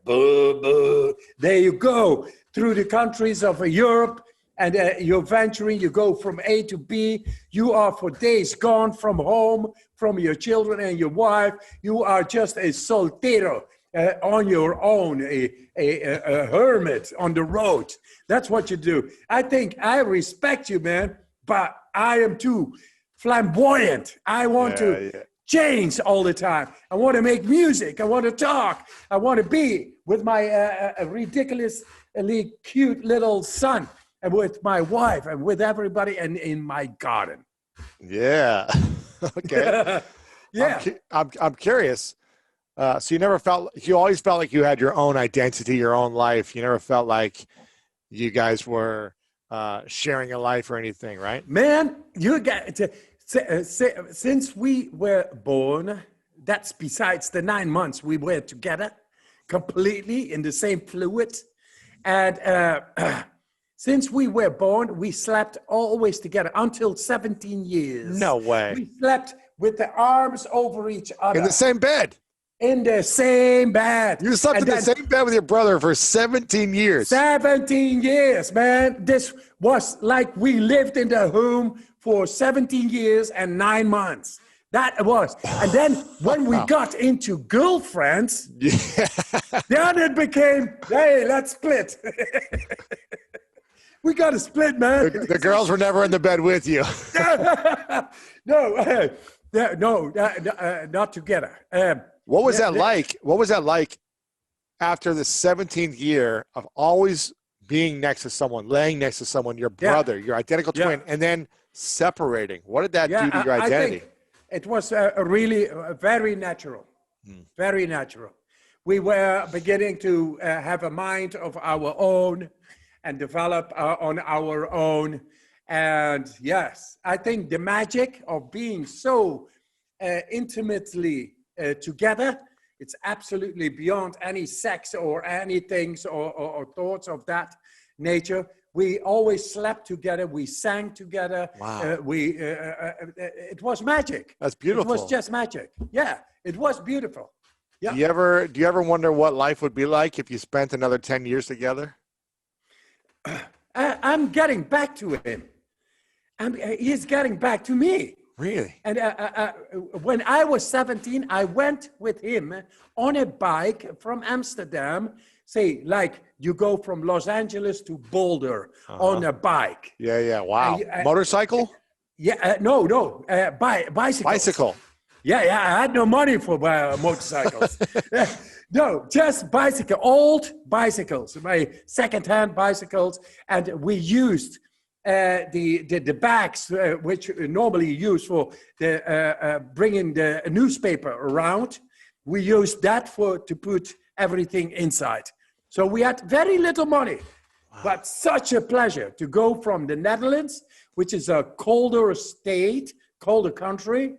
you go through the countries of Europe, and you're venturing, you go from A to B. You are for days gone from home, from your children and your wife. You are just a soltero. on your own, a hermit on the road. That's what you do. I think I respect you, man, but I am too flamboyant. I want to change all the time. I want to make music. I want to talk. I want to be with my ridiculously cute little son and with my wife and with everybody and in my garden. Yeah. Okay. Yeah. I'm curious. So you always felt like you had your own identity, your own life. You never felt like you guys were sharing a life or anything, right? Man, you got to, since we were born, that's besides the 9 months we were together completely in the same fluid. And since we were born, we slept always together until 17 years. No way. We slept with the arms over each other. In the same bed. In the same bed. You slept in the same bed with your brother for 17 years. 17 years, man. This was like we lived in the home for 17 years and 9 months. That was. And then when we got into girlfriends, then it became, hey, let's split. We got to split, man. The girls were never in the bed with you. No, not together. What was that like? What was that like after the 17th year of always being next to someone, laying next to someone, your brother, your identical twin, and then separating? What did that do to your identity? I think it was really very natural, very natural. We were beginning to have a mind of our own and develop on our own. And yes, I think the magic of being so intimately together, it's absolutely beyond any sex or anything or thoughts of that nature. We always slept together. We sang together. Wow. It was magic. That's beautiful. It was just magic. Yeah, it was beautiful. Yeah. Do you ever wonder what life would be like if you spent another 10 years together? I'm getting back to him. He's getting back to me. Really? And when I was 17, I went with him on a bike from Amsterdam. Say, like you go from Los Angeles to Boulder on a bike. Yeah. Wow. Motorcycle? No. Bicycle. Bicycle. Yeah. I had no money for motorcycles. No, just bicycle, old bicycles, my second-hand bicycles, and we used the bags which normally used for the bringing the newspaper around. We used that to put everything inside. So we had very little money, but such a pleasure to go from the Netherlands, which is a colder state, colder country,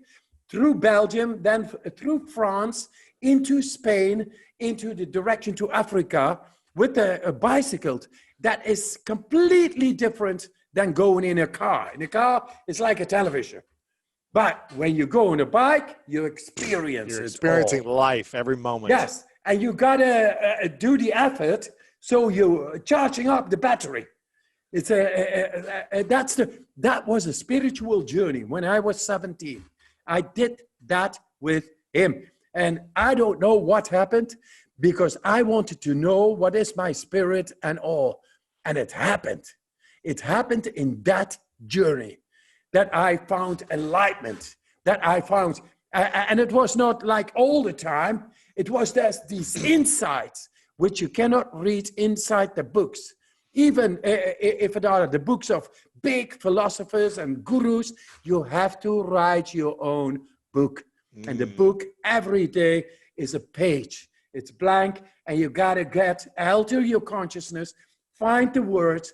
through Belgium, then through France, into Spain, into the direction to Africa with a bicycle. That is completely different than going in a car. In a car, it's like a television. But when you go on a bike, you experience You're experiencing life every moment. Yes, and you gotta do the effort, so you're charging up the battery. It's that was a spiritual journey when I was 17. I did that with him. And I don't know what happened because I wanted to know what is my spirit and all. And it happened. It happened in that journey that I found enlightenment, that I found, and it was not like all the time. It was just these insights which you cannot read inside the books. Even if it are the books of big philosophers and gurus, you have to write your own book. And the book every day is a page. It's blank, and you gotta alter your consciousness, find the words,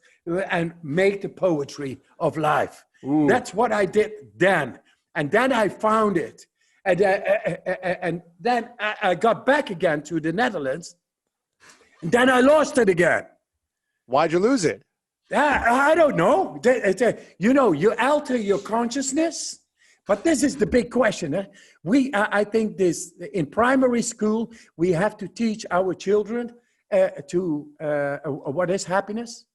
and make the poetry of life. Ooh. That's what I did then. And then I found it. And then I got back again to the Netherlands. And then I lost it again. Why'd you lose it? I don't know. You alter your consciousness. But this is the big question. I think this in primary school, we have to teach our children what is happiness,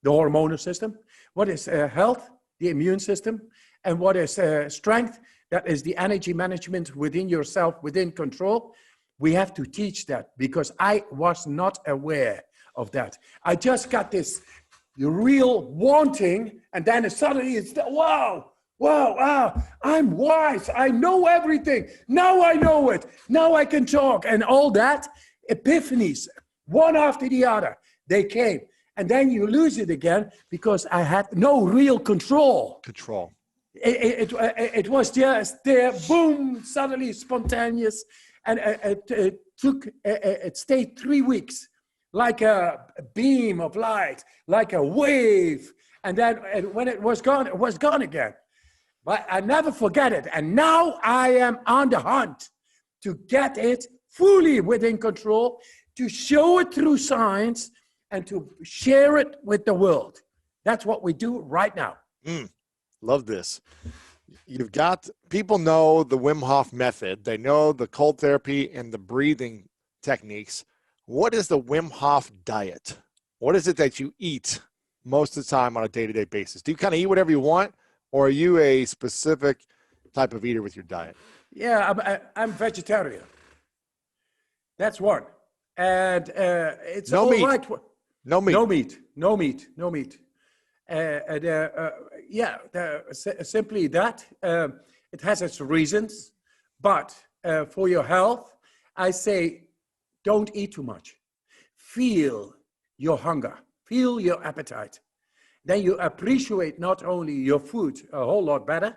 the hormonal system, what is health, the immune system, and what is strength, that is the energy management within yourself, within control. We have to teach that because I was not aware of that. I just got this real wanting, and then suddenly it's, wow, I'm wise. I know everything. Now I know it. Now I can talk. And all that, epiphanies, one after the other, they came. And then you lose it again because I had no real control. It was just there, boom, suddenly spontaneous. And it stayed 3 weeks, like a beam of light, like a wave. And then when it was gone again. But I never forget it. And now I am on the hunt to get it fully within control, to show it through science, and to share it with the world. That's what we do right now. Love this. You've got, people know the Wim Hof method. They know the cold therapy and the breathing techniques. What is the Wim Hof diet? What is it that you eat most of the time on a day-to-day basis? Do you kind of eat whatever you want, or are you a specific type of eater with your diet? Yeah, I'm vegetarian. That's one. And it's no all meat. right. No meat. No meat. Simply that. It has its reasons, but for your health, I say don't eat too much. Feel your hunger, feel your appetite. Then you appreciate not only your food a whole lot better,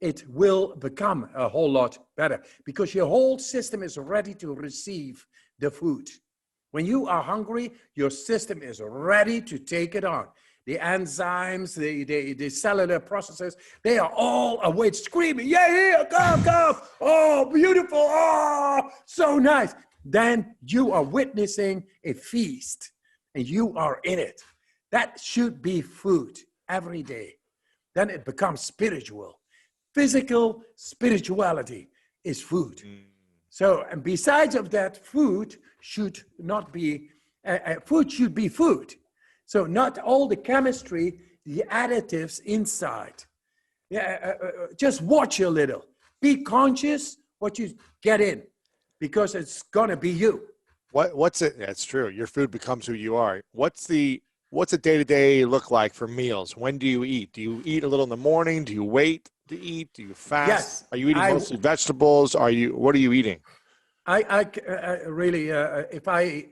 it will become a whole lot better because your whole system is ready to receive the food. When you are hungry, your system is ready to take it on. The enzymes, the cellular processes, they are all awake, screaming, yeah, come, oh, beautiful, oh, so nice. Then you are witnessing a feast, and you are in it. That should be food every day. Then it becomes spiritual. Physical spirituality is food. So, and besides of that, food should not be, food should be food. So not all the chemistry, the additives inside. Just watch a little. Be conscious what you get in, because it's gonna be you. What's it? That's true. Your food becomes who you are. What's a day-to-day look like for meals? When do you eat? Do you eat a little in the morning? Do you wait to eat? Do you fast? Yes. Are you eating mostly vegetables? What are you eating? I really, if I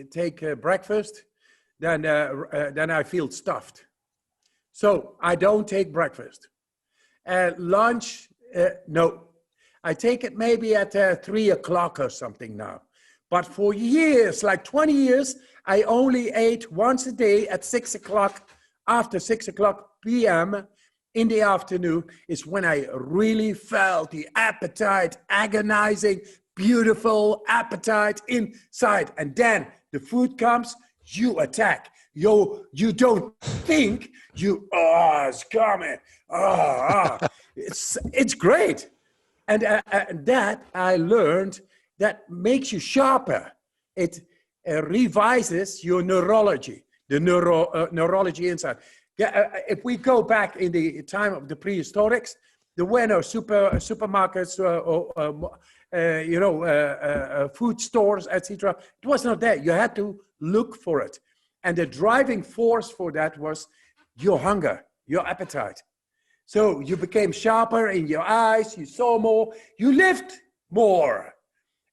take breakfast, then I feel stuffed. So I don't take breakfast. Lunch, no. I take it maybe at 3 o'clock or something now. But for years, like 20 years, I only ate once a day at 6 o'clock, after 6 o'clock p.m. in the afternoon is when I really felt the appetite, agonizing, beautiful appetite inside. And then the food comes, you attack. You don't think, it's coming. It's great. And that I learned, that makes you sharper. It revises your neurology, the neurology inside. If we go back in the time of the prehistorics, there were no supermarkets, food stores, etc. It was not there. You had to look for it. And the driving force for that was your hunger, your appetite. So you became sharper in your eyes, you saw more, you lived more.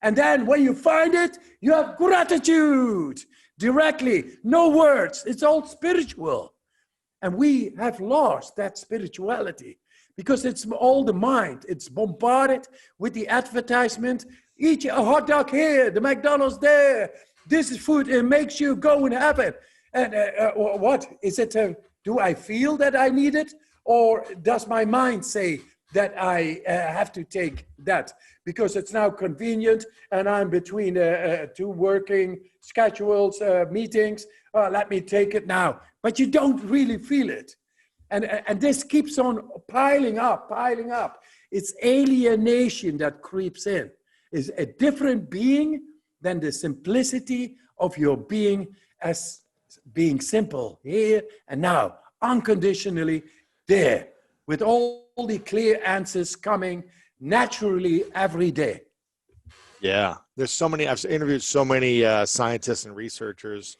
And then when you find it, you have gratitude directly, no words. It's all spiritual. And we have lost that spirituality because it's all the mind. It's bombarded with the advertisement. Eat a hot dog here, the McDonald's there. This is food, it makes you go in heaven. And what is it? Do I feel that I need it? Or does my mind say that I have to take that? Because it's now convenient and I'm between two working schedules, meetings. Let me take it now. But you don't really feel it. And this keeps on piling up. It's alienation that creeps in. It's a different being than the simplicity of your being as being simple here and now, unconditionally there, with all the clear answers coming naturally every day. Yeah, there's so many, I've interviewed so many scientists and researchers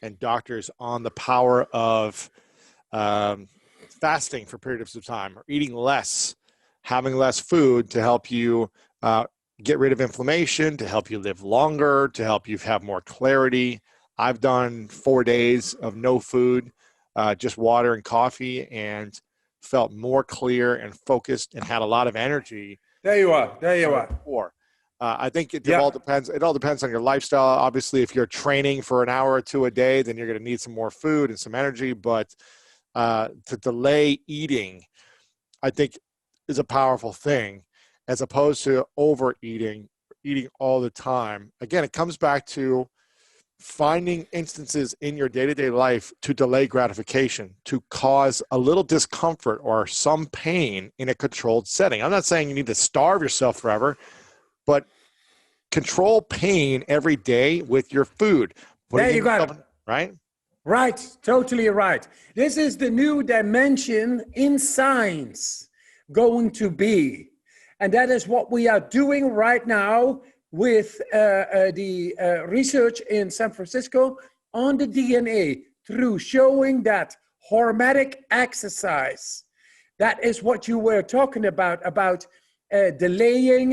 and doctors on the power of fasting for periods of time, or eating less, having less food to help you get rid of inflammation, to help you live longer, to help you have more clarity. I've done 4 days of no food, just water and coffee, and felt more clear and focused and had a lot of energy. There you are. There you are. Before. I think it all depends. It all depends on your lifestyle. Obviously, if you're training for an hour or two a day, then you're going to need some more food and some energy. But to delay eating, I think, is a powerful thing, as opposed to overeating, eating all the time. Again, it comes back to finding instances in your day-to-day life to delay gratification, to cause a little discomfort or some pain in a controlled setting. I'm not saying you need to starve yourself forever, but control pain every day with your food. There you go. Right? Right. Totally right. This is the new dimension in science going to be. And that is what we are doing right now with the research in San Francisco on the DNA, through showing that hormetic exercise, that is what you were talking about delaying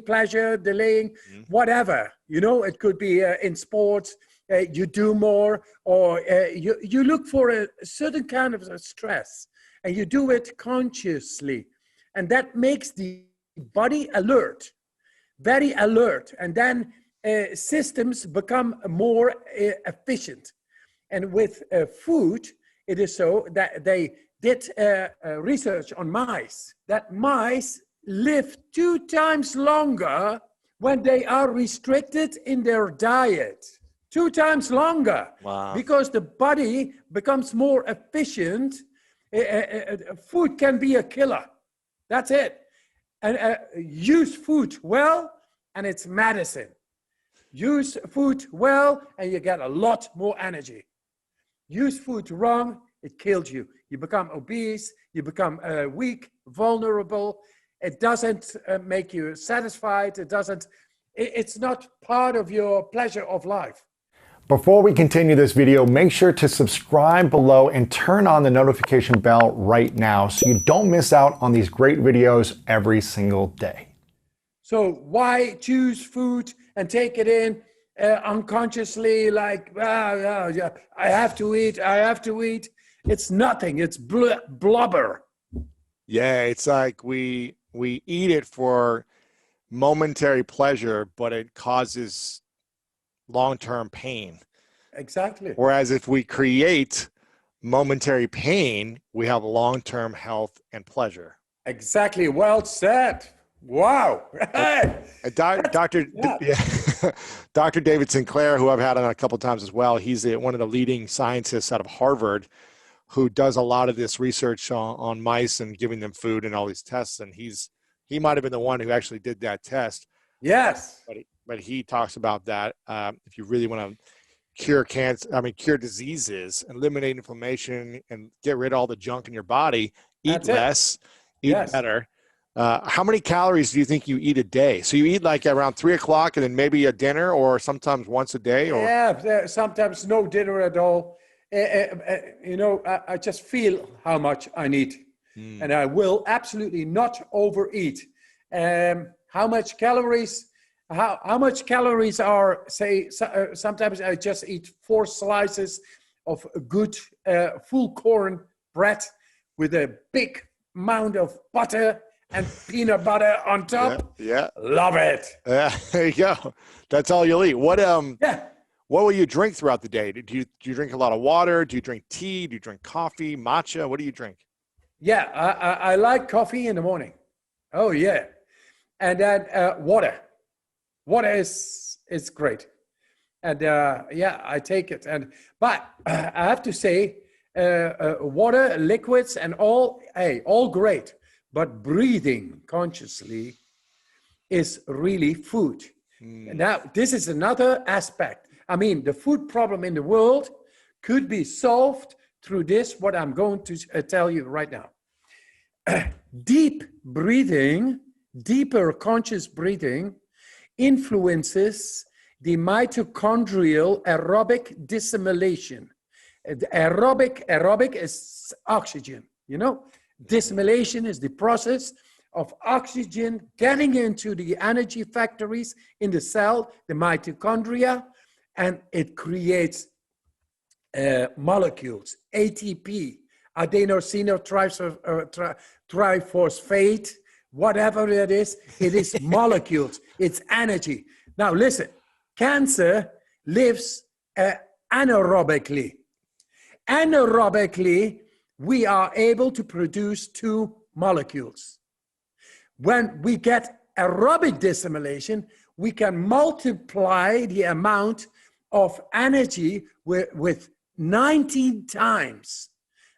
pleasure, delaying whatever. You know, it could be in sports, you do more, or you look for a certain kind of stress, and you do it consciously. And that makes the body alert, very alert. And then systems become more efficient. And with food, it is so that they did research on mice, that mice live 2 times longer when they are restricted in their diet. 2 times longer. Wow. Because the body becomes more efficient. Food can be a killer. That's it. And use food well, and it's medicine. Use food well, and you get a lot more energy. Use food wrong, it kills you. You become obese, you become weak, vulnerable. It doesn't make you satisfied. It's not part of your pleasure of life. Before we continue this video, make sure to subscribe below and turn on the notification bell right now so you don't miss out on these great videos every single day. So why choose food and take it in unconsciously, like, I have to eat, I have to eat. It's nothing, it's blubber. Yeah, it's like we eat it for momentary pleasure, but it causes long-term pain. Exactly. Whereas if we create momentary pain, we have long-term health and pleasure. Exactly. Well said. Wow. Dr. David Sinclair, who I've had on a couple of times as well, he's one of the leading scientists out of Harvard who does a lot of this research on mice and giving them food and all these tests. And he might have been the one who actually did that test. Yes. But he talks about that. If you really want to cure diseases, eliminate inflammation, and get rid of all the junk in your body, eat less, eat better. How many calories do you think you eat a day? So you eat like around 3 o'clock and then maybe a dinner, or sometimes once a day? Or yeah, sometimes no dinner at all. I just feel how much I need, and I will absolutely not overeat. How much calories? How much calories are, say, sometimes I just eat 4 slices of good full corn bread with a big amount of butter and peanut butter on top. Yeah. Love it. There you go. That's all you'll eat. What will you drink throughout the day? Do you drink a lot of water? Do you drink tea? Do you drink coffee, matcha? What do you drink? Yeah, I like coffee in the morning. Oh, yeah. And then water. Water is great. And I take it. But I have to say, water, liquids, and all great. But breathing consciously is really food. Now, this is another aspect. I mean, the food problem in the world could be solved through this, what I'm going to tell you right now. Deep breathing, deeper conscious breathing, influences the mitochondrial aerobic dissimulation. Aerobic is oxygen, you know. Dissimulation is the process of oxygen getting into the energy factories in the cell, the mitochondria, and it creates molecules, ATP, triphosphate, whatever it is molecules, it's energy. Now listen, cancer lives anaerobically. Anaerobically, we are able to produce two molecules. When we get aerobic dissimulation, we can multiply the amount of energy with 19 times.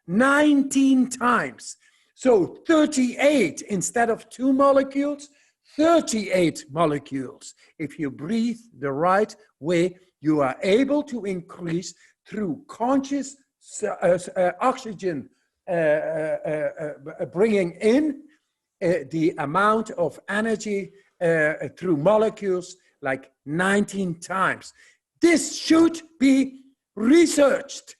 19 times. So 38 instead of 2 molecules, 38 molecules. If you breathe the right way, you are able to increase through conscious oxygen bringing in the amount of energy through molecules like 19 times. This should be researched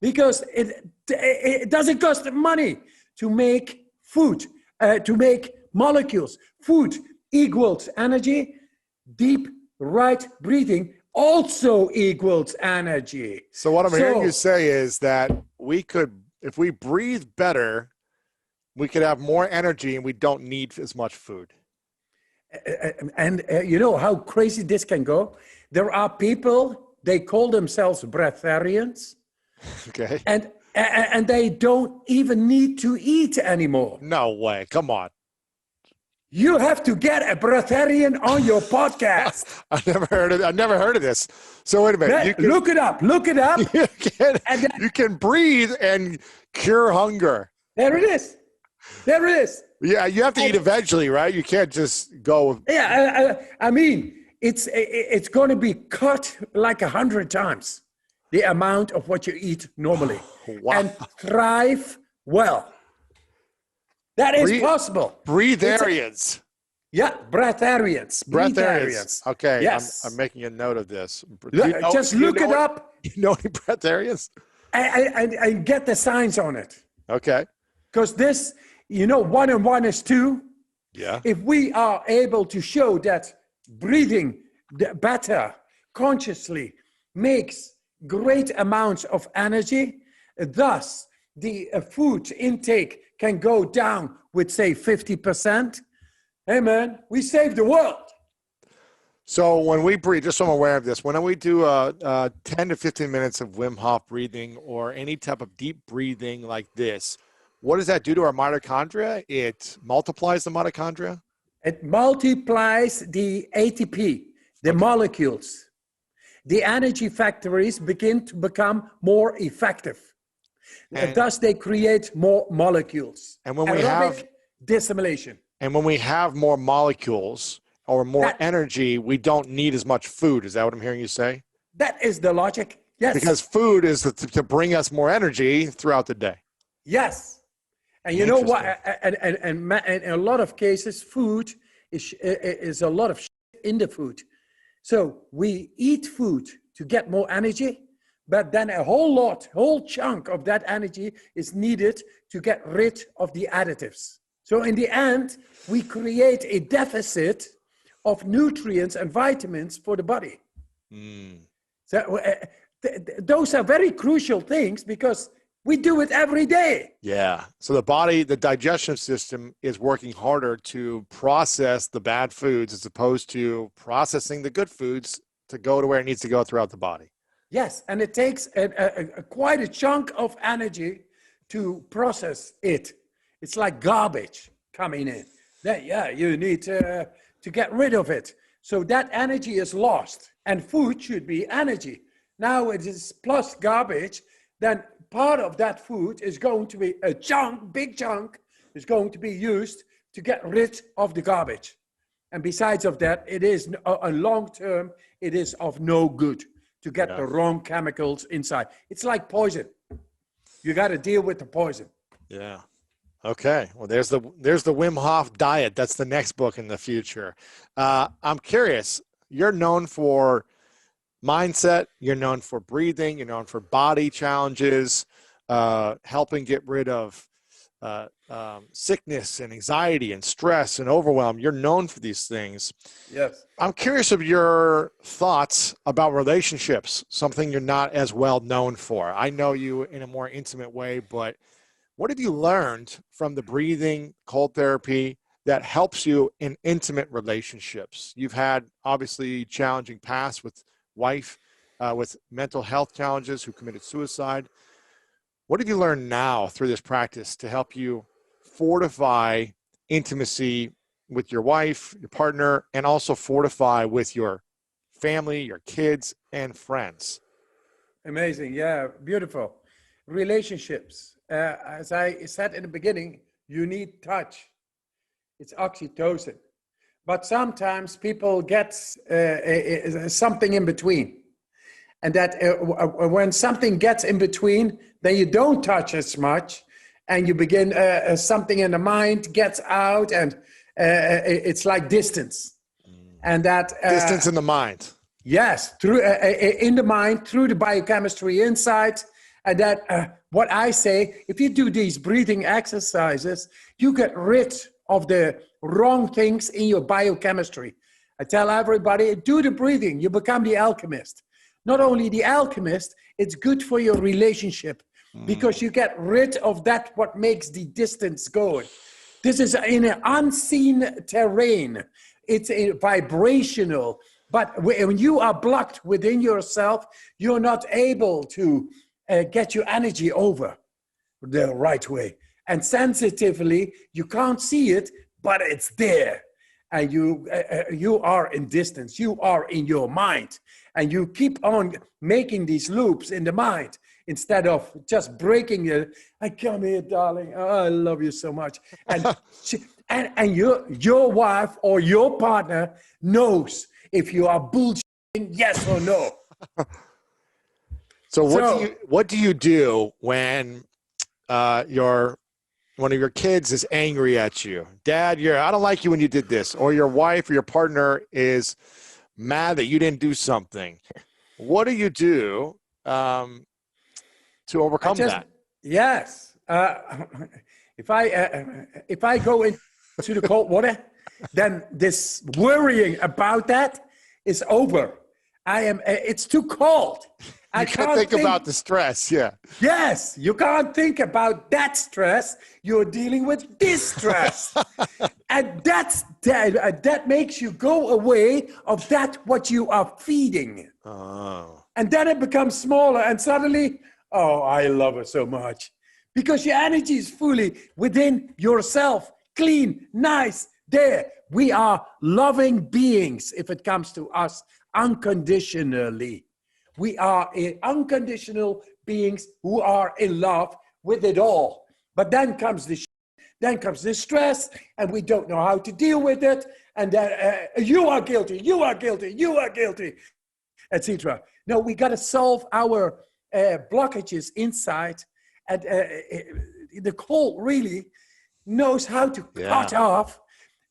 because it doesn't cost money to make food, to make molecules. Food equals energy. Deep right breathing also equals energy. So what I'm hearing you say is that we could, if we breathe better, we could have more energy and we don't need as much food. And you know how crazy this can go? There are people, they call themselves breatharians. Okay. And they don't even need to eat anymore. No way. Come on. You have to get a breatharian on your podcast. I've never heard of this. So wait a minute. Look it up. Look it up. You can breathe and cure hunger. There it is. There it is. Yeah, you have to eat eventually, right? You can't just go. Yeah, I mean, it's going to be cut like 100 times the amount of what you eat normally. Wow. And thrive well. That is possible. Breatharians. Yeah, breatharians. Breatharians. Okay, yes. I'm making a note of this. Just look it up. You know any breatharians? And get the signs on it. Okay. Because this, 1 and 1 is 2. Yeah. If we are able to show that breathing better consciously makes great amounts of energy, thus the food intake can go down with, say, 50%. Hey, man, we saved the world. So when we breathe, just so I'm aware of this, when we do 10 to 15 minutes of Wim Hof breathing or any type of deep breathing like this, what does that do to our mitochondria? It multiplies the mitochondria? It multiplies the ATP, the molecules. The energy factories begin to become more effective. And thus, they create more molecules. And when we have dissimulation. And when we have more molecules or more energy, we don't need as much food. Is that what I'm hearing you say? That is the logic. Yes. Because food is to bring us more energy throughout the day. Yes. And you know what? And in a lot of cases, food is a lot of shit in the food. So we eat food to get more energy. But then a whole chunk of that energy is needed to get rid of the additives. So in the end, we create a deficit of nutrients and vitamins for the body. So those are very crucial things because we do it every day. Yeah. So the body, the digestion system is working harder to process the bad foods as opposed to processing the good foods to go to where it needs to go throughout the body. Yes, and it takes quite a chunk of energy to process it. It's like garbage coming in. You need to get rid of it. So that energy is lost, and food should be energy. Now it is plus garbage, then part of that food is going to be big chunk, is going to be used to get rid of the garbage. And besides of that, it is a long term, it is of no good to get the wrong chemicals inside. It's like poison. You got to deal with the poison. Yeah. Okay. Well, there's the Wim Hof diet. That's the next book in the future. I'm curious. You're known for mindset. You're known for breathing. You're known for body challenges, helping get rid of sickness and anxiety and stress and overwhelm. You're known for these things. Yes. I'm curious of your thoughts about relationships, something you're not as well known for. I know you in a more intimate way, but what have you learned from the breathing, cold therapy that helps you in intimate relationships? You've had obviously challenging past with wife, with mental health challenges, who committed suicide. What have you learned now through this practice to help you fortify intimacy with your wife, your partner, and also fortify with your family, your kids, and friends? Amazing. Yeah, beautiful. Relationships. As I said in the beginning, you need touch. It's oxytocin. But sometimes people get something in between. And that when something gets in between, then you don't touch as much, and you begin, something in the mind gets out, and it's like distance. And that Distance in the mind. yes, through in the mind, through the biochemistry inside. And that what I say, if you do these breathing exercises, you get rid of the wrong things in your biochemistry. I tell everybody, do the breathing, you become the alchemist. Not only the alchemist, it's good for your relationship because you get rid of that what makes the distance going. This is in an unseen terrain. It's a vibrational, but when you are blocked within yourself, you're not able to get your energy over the right way. And sensitively, you can't see it, but it's there. And you are in distance, you are in your mind. And you keep on making these loops in the mind instead of just breaking it. I come here, darling. Oh, I love you so much. And and your wife or your partner knows if you are bullshitting, yes or no. So what do you do when one of your kids is angry at you? Dad, I don't like you when you did this. Or your wife or your partner is mad that you didn't do something. What do you do to overcome that? Yes. If I go into the cold water, then this worrying about that is over. It's too cold. I can't think about the stress. Yeah. Yes, you can't think about that stress. You're dealing with this stress. And that makes you go away of that what you are feeding. Oh. And then it becomes smaller and suddenly, oh, I love it so much. Because your energy is fully within yourself, clean, nice, there. We are loving beings if it comes to us unconditionally. We are unconditional beings who are in love with it all. But then comes the stress, and we don't know how to deal with it. And then you are guilty, you are guilty, you are guilty, etc. No, we got to solve our blockages inside. And the cold really knows how to cut off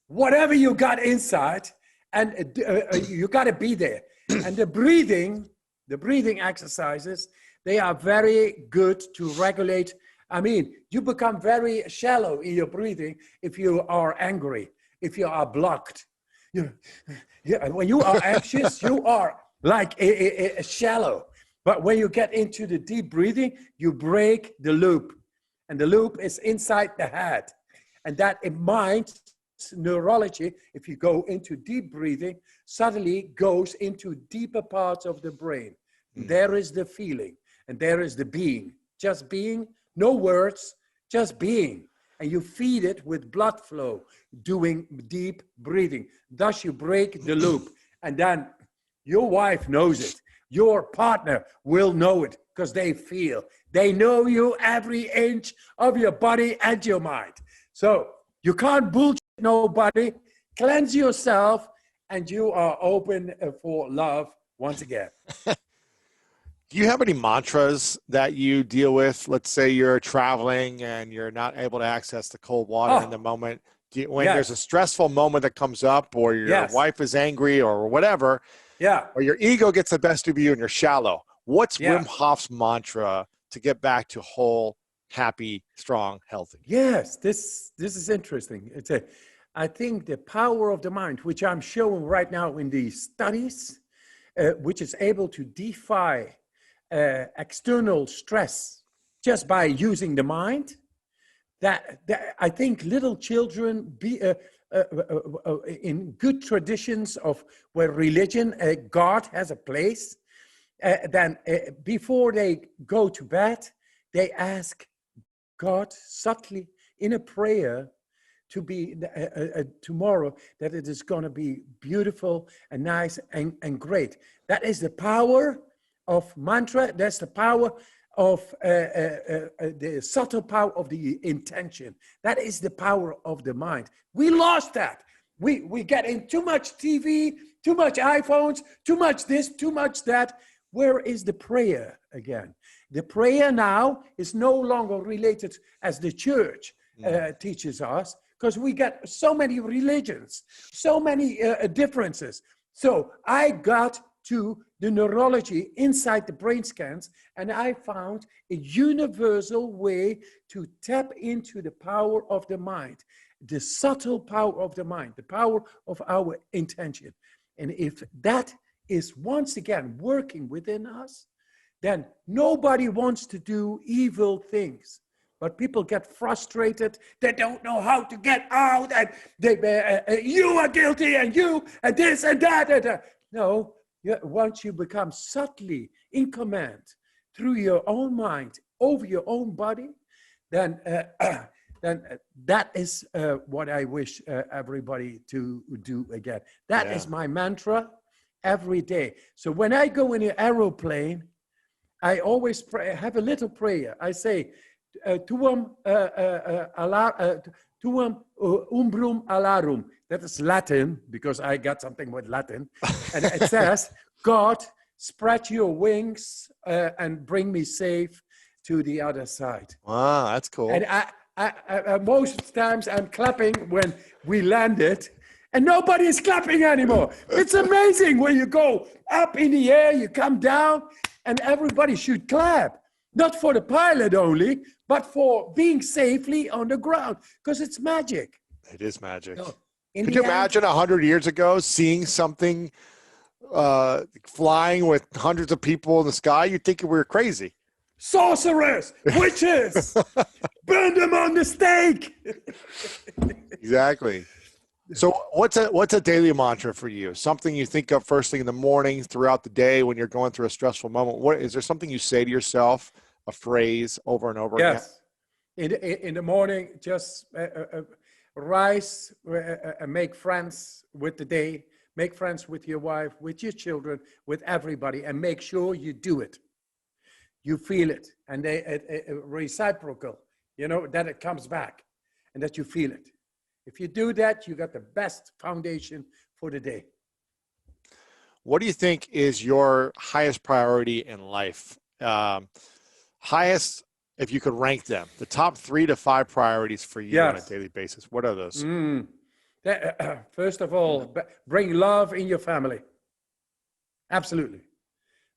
whatever you got inside, and you got to be there. And the breathing exercises, they are very good to regulate. I mean, you become very shallow in your breathing if you are angry, if you are blocked. When you are anxious, you are like a shallow. But when you get into the deep breathing, you break the loop. And the loop is inside the head. And that in mind, neurology, if you go into deep breathing, suddenly goes into deeper parts of the brain. There is the feeling, and there is the being. Just being, no words, just being. And you feed it with blood flow, doing deep breathing. Thus you break the loop. And then your wife knows it. Your partner will know it because they feel. They know you every inch of your body and your mind. So you can't bullshit nobody. Cleanse yourself, and you are open for love once again. Do you have any mantras that you deal with? Let's say you're traveling and you're not able to access the cold water in the moment. When there's a stressful moment that comes up, or your wife is angry or whatever, or your ego gets the best of you and you're shallow, what's Wim Hof's mantra to get back to whole, happy, strong, healthy? Yes, this is interesting. I think the power of the mind, which I'm showing right now in these studies, which is able to defy external stress just by using the mind, that I think little children in good traditions of where religion, God has a place, then before they go to bed, they ask God subtly in a prayer to be tomorrow, that it is going to be beautiful and nice and great. That is the power of mantra. That's the power of the subtle power of the intention. That is the power of the mind. We lost that. We get in too much TV, too much iPhones, too much this, too much that. Where is the prayer again? The prayer now is no longer related as the church teaches us, because we got so many religions, so many differences. So I got to the neurology inside the brain scans, and I found a universal way to tap into the power of the mind, the subtle power of the mind, the power of our intention. And if that is once again working within us, then nobody wants to do evil things. But people get frustrated. They don't know how to get out, and you are guilty, and you, and this and that. No, once you become subtly in command through your own mind over your own body, then that is what I wish everybody to do again. That is my mantra every day. So when I go in an aeroplane, I always have a little prayer. I say, tuum umbrum alarum. That is Latin, because I got something with Latin. And it says, God, spread your wings and bring me safe to the other side. Wow, that's cool. And I most times I'm clapping when we landed, and nobody is clapping anymore. It's amazing when you go up in the air, you come down, and everybody should clap. Not for the pilot only, but for being safely on the ground, because it's magic. It is magic. So, could you imagine 100 years ago seeing something flying with hundreds of people in the sky? You'd think we were crazy. Sorcerers, witches, burn them on the stake. Exactly. So what's a daily mantra for you? Something you think of first thing in the morning, throughout the day when you're going through a stressful moment? What is there something you say to yourself, a phrase over and over again? Yes. In the morning, just rise and make friends with the day. Make friends with your wife, with your children, with everybody, and make sure you do it. You feel it, and reciprocal, that it comes back, and that you feel it. If you do that, you got the best foundation for the day. What do you think is your highest priority in life? Highest, if you could rank them, the top 3 to 5 priorities for you on a daily basis. What are those? First of all, bring love in your family. Absolutely.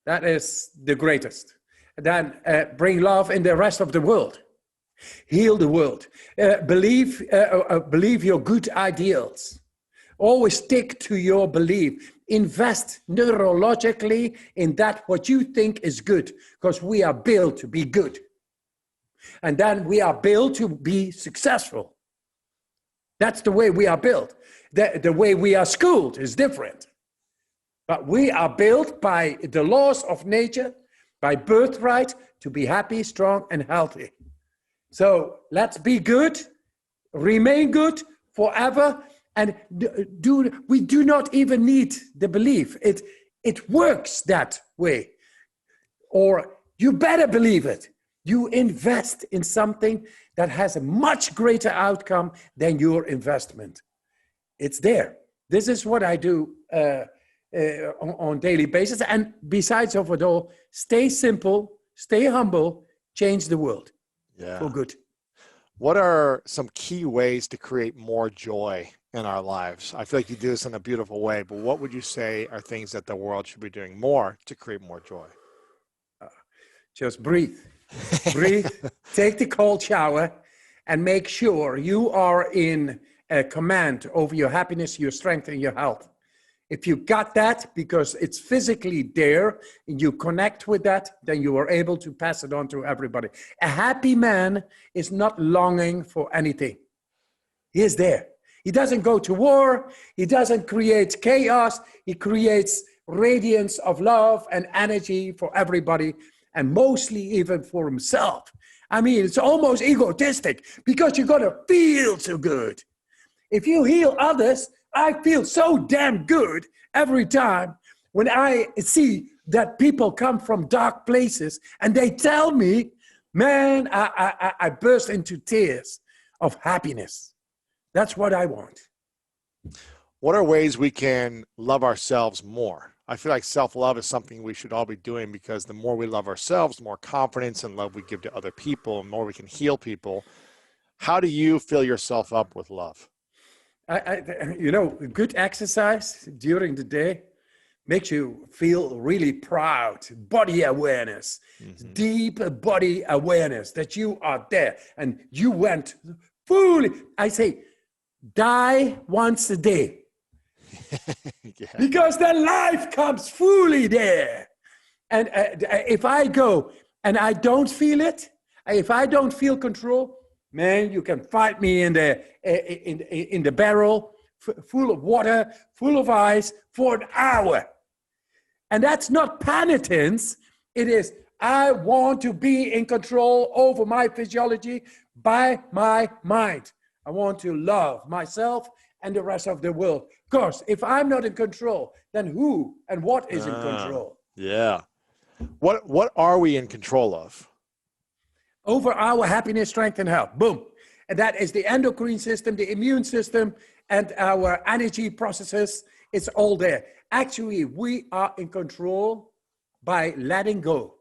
That is the greatest. Then bring love in the rest of the world. Heal the world. Believe your good ideals. Always stick to your belief. Invest neurologically in that what you think is good, because we are built to be good. And then we are built to be successful. That's the way we are built. The way we are schooled is different. But we are built by the laws of nature, by birthright, to be happy, strong, and healthy. So let's be good, remain good forever, and we do not even need the belief. It works that way. Or you better believe it. You invest in something that has a much greater outcome than your investment. It's there. This is what I do on daily basis. And besides of it all, stay simple, stay humble, change the world for good. What are some key ways to create more joy in our lives? I feel like you do this in a beautiful way, but what would you say are things that the world should be doing more to create more joy? Just breathe. Breathe, take the cold shower, and make sure you are in command over your happiness, your strength, and your health. If you got that, because it's physically there, and you connect with that, then you are able to pass it on to everybody. A happy man is not longing for anything. He is there. He doesn't go to war. He doesn't create chaos. He creates radiance of love and energy for everybody, and mostly even for himself. I mean, it's almost egotistic because you're going to feel so good. If you heal others, I feel so damn good every time when I see that people come from dark places and they tell me, man, I burst into tears of happiness. That's what I want. What are ways we can love ourselves more? I feel like self-love is something we should all be doing, because the more we love ourselves, the more confidence and love we give to other people, and more we can heal people. How do you fill yourself up with love? Good exercise during the day makes you feel really proud. Body awareness, deep body awareness that you are there and you went fully. I say, die once a day. Because then life comes fully there. And if I go and I don't feel it, if I don't feel control, man, you can fight me in the barrel, full of water, full of ice, for an hour. And that's not penitence. It is, I want to be in control over my physiology by my mind. I want to love myself and the rest of the world. Of course, if I'm not in control, then who and what is in control? Yeah. What are we in control of? Over our happiness, strength, and health. Boom. And that is the endocrine system, the immune system, and our energy processes. It's all there. Actually, we are in control by letting go.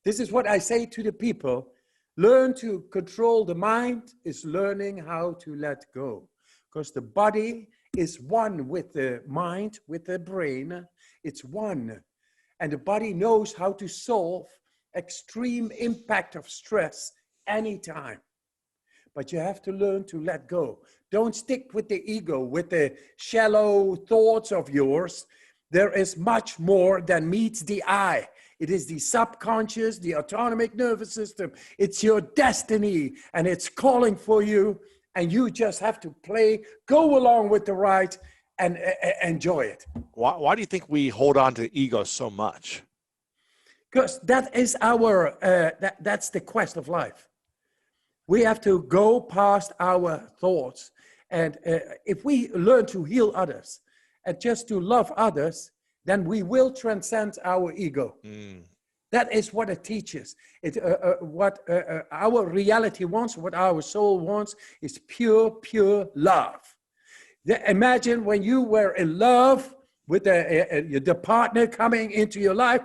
This is what I say to the people. Learn to control the mind is learning how to let go. Because the body is one with the mind, with the brain. It's one. And the body knows how to solve extreme impact of stress anytime. But you have to learn to let go. Don't stick with the ego, with the shallow thoughts of yours. There is much more than meets the eye. It is the subconscious, the autonomic nervous system. It's your destiny, and it's calling for you. And you just have to play, go along with the ride, and enjoy it. Why do you think we hold on to ego so much? Because that is that's the quest of life. We have to go past our thoughts. And if we learn to heal others and just to love others, then we will transcend our ego. That is what it teaches. What our reality wants, what our soul wants, is pure love. Imagine when you were in love with the partner coming into your life.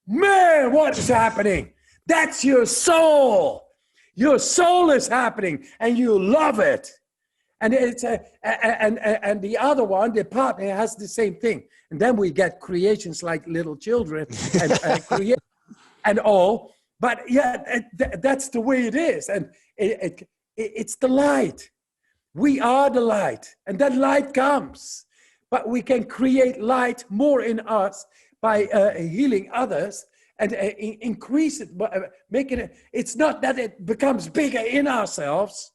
Man, what is happening? That's your soul. Your soul is happening, and you love it. And it's and the other one, the partner, has the same thing. And then we get creations like little children and and all. But yeah, that's the way it is. And it's the light. We are the light, and that light comes. But we can create light more in us by healing others and increase it, making it. It's not that it becomes bigger in ourselves.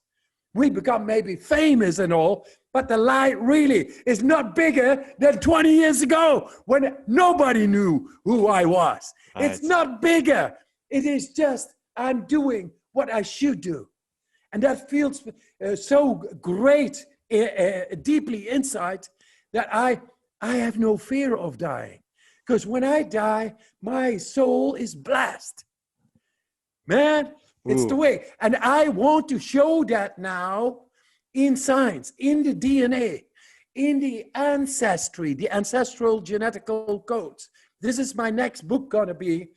We become maybe famous and all, but the light really is not bigger than 20 years ago when nobody knew who I was. Right. It's not bigger. It is just, I'm doing what I should do. And that feels so great, deeply inside, that I have no fear of dying. Because when I die, my soul is blessed. Man, it's the way. And I want to show that now in science, in the DNA, in the ancestry, the ancestral genetical codes. This is my next book gonna be,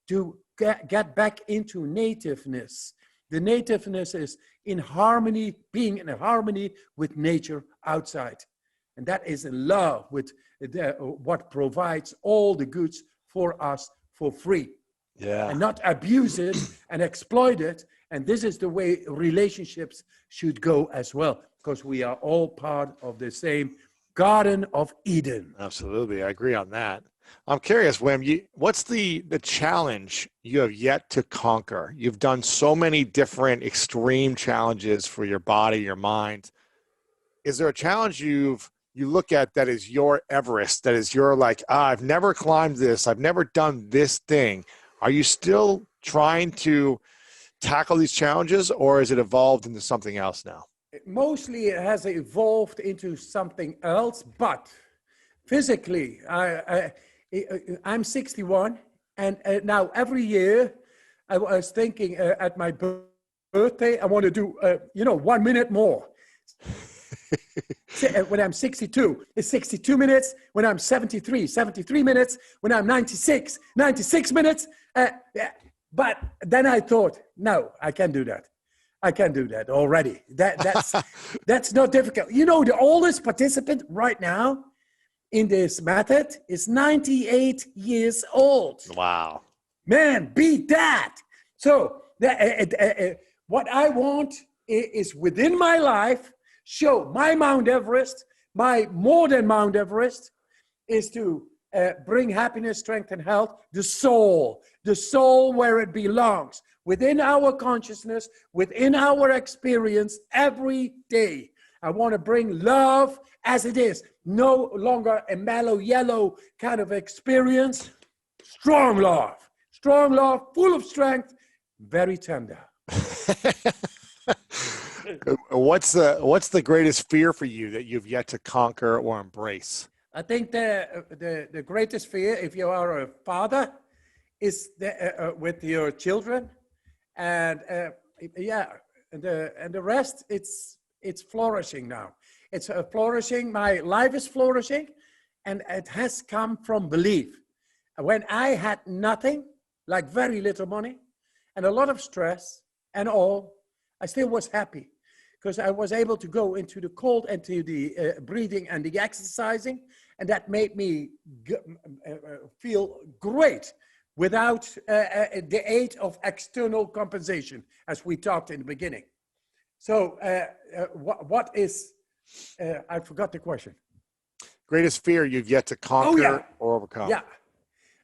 to get back into nativeness. The nativeness is in harmony, being in harmony with nature outside. And that is in love with what provides all the goods for us for free. Yeah. And not abuse it and exploit it. And this is the way relationships should go as well, because we are all part of the same Garden of Eden. Absolutely. I agree on that. I'm curious, Wim, what's the challenge you have yet to conquer? You've done so many different extreme challenges for your body, your mind. Is there a challenge you look at that is your Everest, that is your like, I've never climbed this, I've never done this thing? Are you still trying to tackle these challenges, or has it evolved into something else now? Mostly it has evolved into something else, but physically, I'm 61, and now every year I was thinking at my birthday, I want to do, 1 minute more. When I'm 62, it's 62 minutes. When I'm 73, 73 minutes. When I'm 96, 96 minutes. But then I thought, no, I can't do that. I can do that already. That's not difficult. You know, the oldest participant right now in this method is 98 years old. Wow. Man, beat that. So what I want is within my life, show my Mount Everest, my more than Mount Everest, is to bring happiness, strength, and health, the soul where it belongs, within our consciousness, within our experience every day. I want to bring love as it is, no longer a mellow yellow kind of experience. Strong love, full of strength, very tender. What's the greatest fear for you that you've yet to conquer or embrace? I think the greatest fear, if you are a father, is with your children, and the rest, it's flourishing now. It's flourishing. My life is flourishing, and it has come from belief. When I had nothing, like very little money, and a lot of stress and all, I still was happy, because I was able to go into the cold and to the breathing and the exercising, and that made me feel great without the aid of external compensation, as we talked in the beginning. So what is, I forgot the question. Greatest fear you've yet to conquer or overcome? Yeah,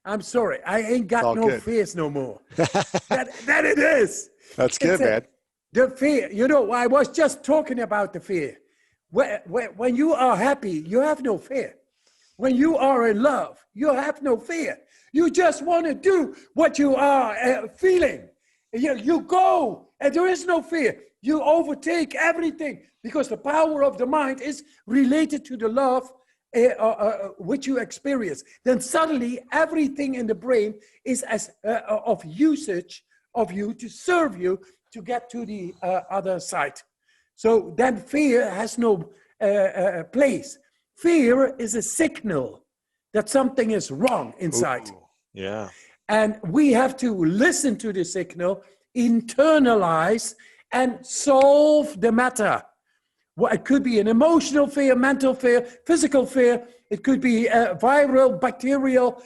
I'm sorry. I ain't got no fears no more. that it is. That's good, man. The fear, I was just talking about the fear. When you are happy, you have no fear. When you are in love, you have no fear. You just want to do what you are feeling. You go, and there is no fear. You overtake everything, because the power of the mind is related to the love which you experience. Then suddenly everything in the brain is of usage of you to serve you to get to the other side. So then fear has no place. Fear is a signal that something is wrong inside. Ooh, yeah. And we have to listen to the signal, internalize, and solve the matter. Well, it could be an emotional fear, mental fear, physical fear. It could be viral, bacterial,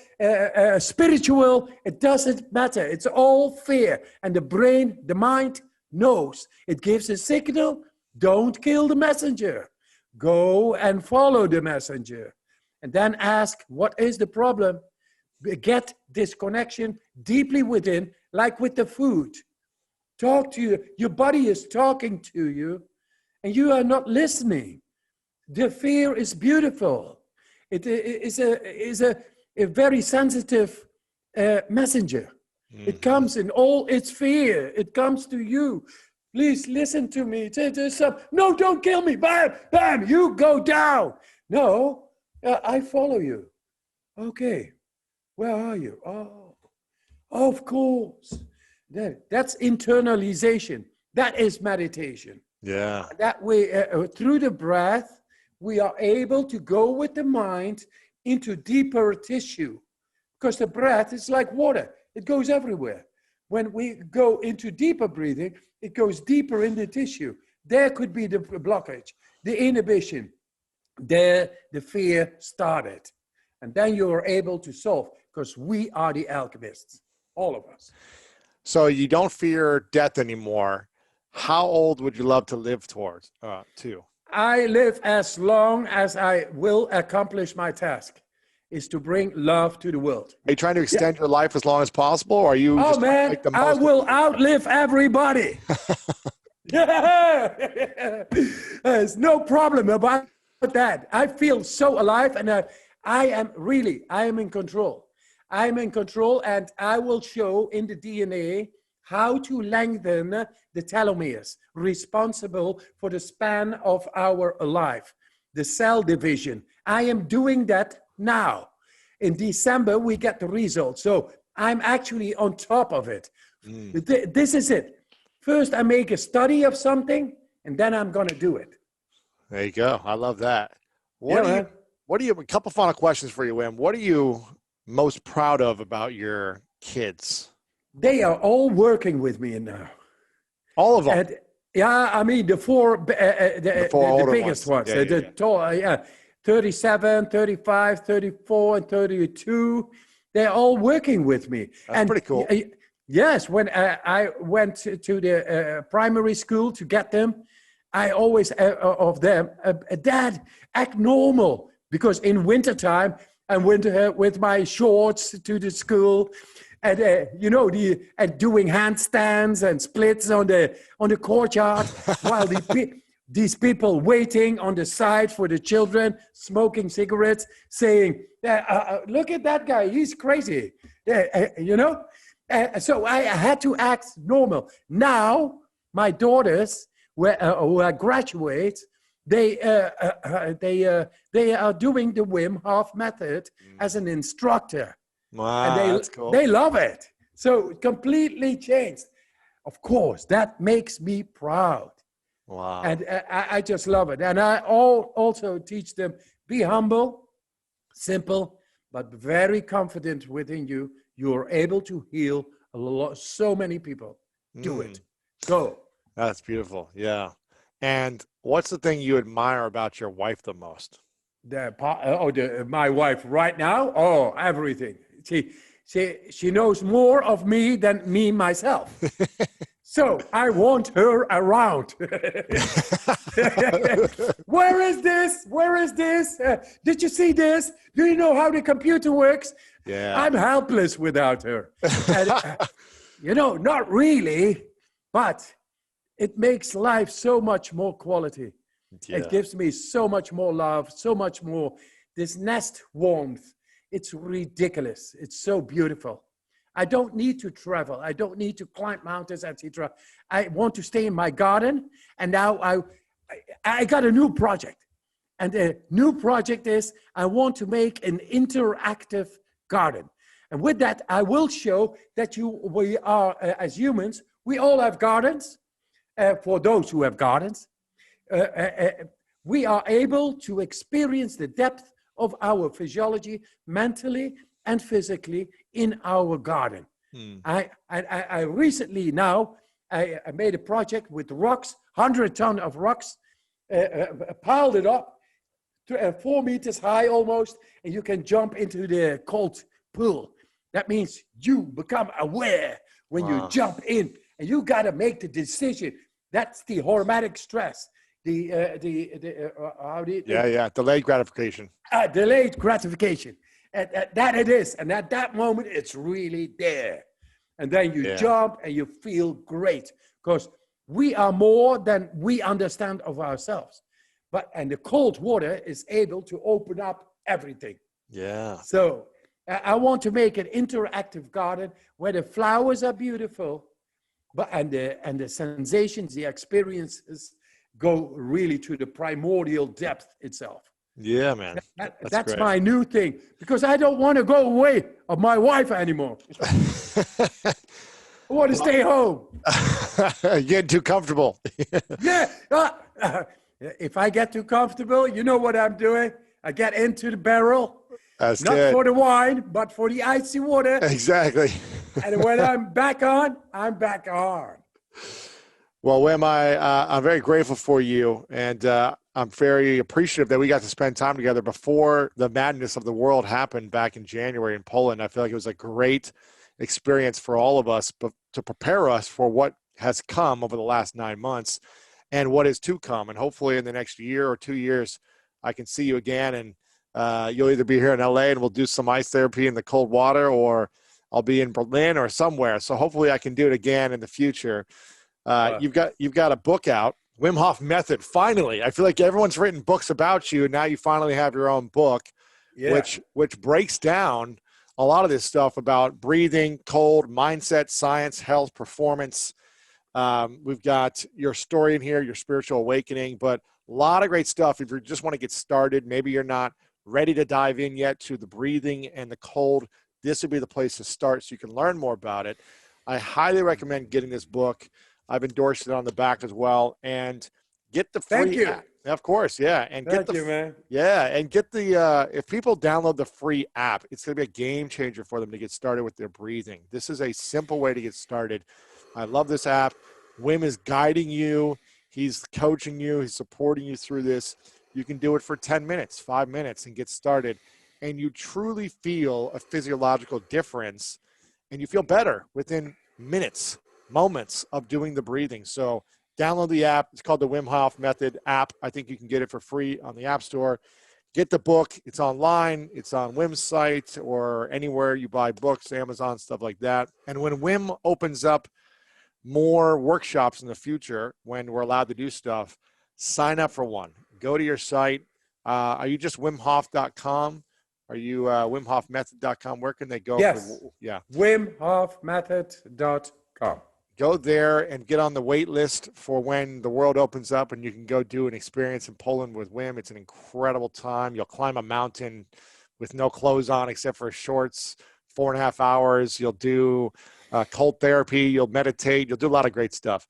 spiritual. It doesn't matter. It's all fear. And the brain, the mind knows. It gives a signal. Don't kill the messenger. Go and follow the messenger. And then ask, what is the problem? Get this connection deeply within, like with the food. Talk to you. Your body is talking to you, and you are not listening. The fear is beautiful. It is a very sensitive messenger. Mm-hmm. It comes in all its fear. It comes to you. Please listen to me. No, don't kill me. Bam, bam, you go down. No, I follow you. Okay, where are you? Oh, of course. That's internalization. That is meditation. Yeah. That way, through the breath, we are able to go with the mind into deeper tissue, because the breath is like water. It goes everywhere. When we go into deeper breathing, it goes deeper in the tissue. There could be the blockage, the inhibition. There, the fear started. And then you are able to solve, because we are the alchemists, all of us. So you don't fear death anymore. How old would you love to live to? I live as long as I will accomplish my task, is to bring love to the world. Are you trying to extend your life as long as possible? Or are you Oh just trying to man, make the I most will outlive everybody. Yeah, there's no problem about that. I feel so alive, and I am in control. I am in control, and I will show in the DNA how to lengthen the telomeres responsible for the span of our life, the cell division. I am doing that now. In December, we get the results. So I'm actually on top of it. This is it. First, I make a study of something, and then I'm going to do it. There you go. I love that. Man. A couple final questions for you, Wim. What are you most proud of about your kids? They are all working with me now. All of them? And, yeah, I mean, the four the biggest ones. Yeah. 37, 35, 34, and 32. They're all working with me. That's pretty cool. Yes, when I went to the primary school to get them, I always, of them, Dad, act normal. Because in wintertime, I went with my shorts to the school, and and doing handstands and splits on the courtyard, while these people waiting on the side for the children, smoking cigarettes, saying, "Look at that guy, he's crazy," So I had to act normal. Now my daughters, who graduate, they are doing the Wim Hof method as an instructor. Wow, and that's cool. They love it. So completely changed. Of course, that makes me proud. Wow. And I just love it. And I also teach them, be humble, simple, but very confident within you. You're able to heal so many people. Do it. Go. That's beautiful. And what's the thing you admire about your wife the most? My wife right now? Oh, everything. She knows more of me than me myself. So I want her around. Where is this? Where is this? Did you see this? Do you know how the computer works? Yeah. I'm helpless without her. And, not really, but it makes life so much more quality. Yeah. It gives me so much more love, so much more. This nest warmth, it's ridiculous. It's so beautiful. I don't need to travel. I don't need to climb mountains, etc. I want to stay in my garden. And now I got a new project. And the new project is I want to make an interactive garden. And with that, I will show that we are, as humans, we all have gardens. For those who have gardens, we are able to experience the depth of our physiology mentally and physically in our garden. I recently I made a project with rocks, 100-ton of rocks, piled it up to 4 meters high almost, and you can jump into the cold pool. That means you become aware when you jump in, and you got to make the decision. That's the hormetic stress. Delayed gratification. Delayed gratification. That it is. And at that moment, it's really there. And then you jump and you feel great, because we are more than we understand of ourselves. And the cold water is able to open up everything. Yeah. So I want to make an interactive garden where the flowers are beautiful, and the sensations, the experiences go really to the primordial depth itself. Yeah, man. That's my new thing, because I don't want to go away of my wife anymore. I want to stay home. You're getting too comfortable. Yeah. If I get too comfortable, you know what I'm doing? I get into the barrel, That's not good. for the wine, but for the icy water. Exactly. And when I'm back on, I'm back on. Well, Wim, I'm very grateful for you, and I'm very appreciative that we got to spend time together before the madness of the world happened back in January in Poland. I feel like it was a great experience for all of us, but to prepare us for what has come over the last 9 months and what is to come. And hopefully in the next year or 2 years, I can see you again, and you'll either be here in LA and we'll do some ice therapy in the cold water, or I'll be in Berlin or somewhere. So hopefully I can do it again in the future. You've got a book out, Wim Hof Method. Finally, I feel like everyone's written books about you, and now you finally have your own book, which breaks down a lot of this stuff about breathing, cold, mindset, science, health, performance. We've got your story in here, your spiritual awakening, but a lot of great stuff. If you just want to get started, maybe you're not ready to dive in yet to the breathing and the cold, this would be the place to start so you can learn more about it. I highly recommend getting this book. I've endorsed it on the back as well, and get the free. Thank you. App. Of course, yeah, and Thank you, man. Yeah, and get the. If people download the free app, it's going to be a game changer for them to get started with their breathing. This is a simple way to get started. I love this app. Wim is guiding you. He's coaching you. He's supporting you through this. You can do it for 10 minutes, 5 minutes, and get started, and you truly feel a physiological difference, and you feel better within minutes. Moments of doing the breathing. So download the app. It's called the Wim Hof Method app. I think you can get it for free on the App Store. Get the book. It's online. It's on Wim's site or anywhere you buy books, Amazon, stuff like that. And when Wim opens up more workshops in the future, when we're allowed to do stuff, sign up for one. Go to your site. Are you just WimHof.com? Are you WimHofMethod.com? Where can they go? Yes. Yeah. WimHofMethod.com. Go there and get on the wait list for when the world opens up and you can go do an experience in Poland with Wim. It's an incredible time. You'll climb a mountain with no clothes on except for shorts, 4.5 hours. You'll do cold therapy. You'll meditate. You'll do a lot of great stuff.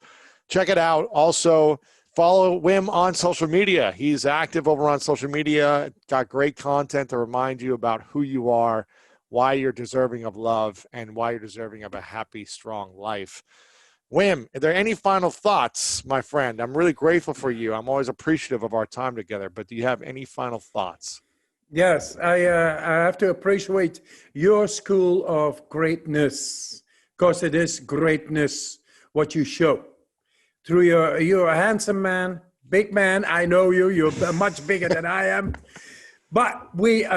Check it out. Also, follow Wim on social media. He's active over on social media, got great content to remind you about who you are, why you're deserving of love, and why you're deserving of a happy, strong life. Wim, are there any final thoughts, my friend? I'm really grateful for you. I'm always appreciative of our time together, but do you have any final thoughts? Yes, I have to appreciate your school of greatness, because it is greatness what you show. Through you're a handsome man, big man. I know you. You're much bigger than I am. But we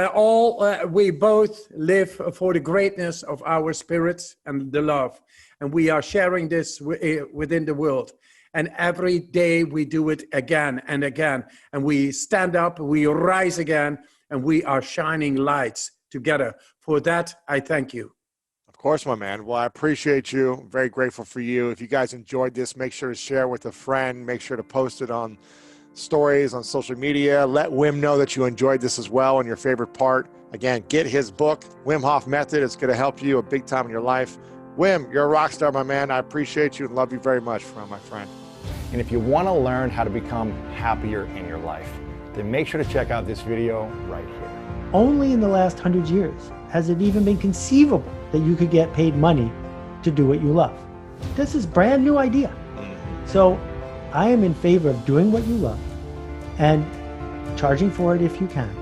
both live for the greatness of our spirits and the love. And we are sharing this within the world. And every day we do it again and again. And we stand up, we rise again, and we are shining lights together. For that, I thank you. Of course, my man. Well, I appreciate you. I'm very grateful for you. If you guys enjoyed this, make sure to share with a friend. Make sure to post it on stories on social media. Let Wim know that you enjoyed this as well and your favorite part. Again, get his book, Wim Hof Method. It's going to help you a big time in your life. Wim, you're a rock star, my man. I appreciate you and love you very much, my friend. And if you want to learn how to become happier in your life, then make sure to check out this video right here. Only in the last 100 years has it even been conceivable that you could get paid money to do what you love. This is a brand new idea. So I am in favor of doing what you love and charging for it if you can.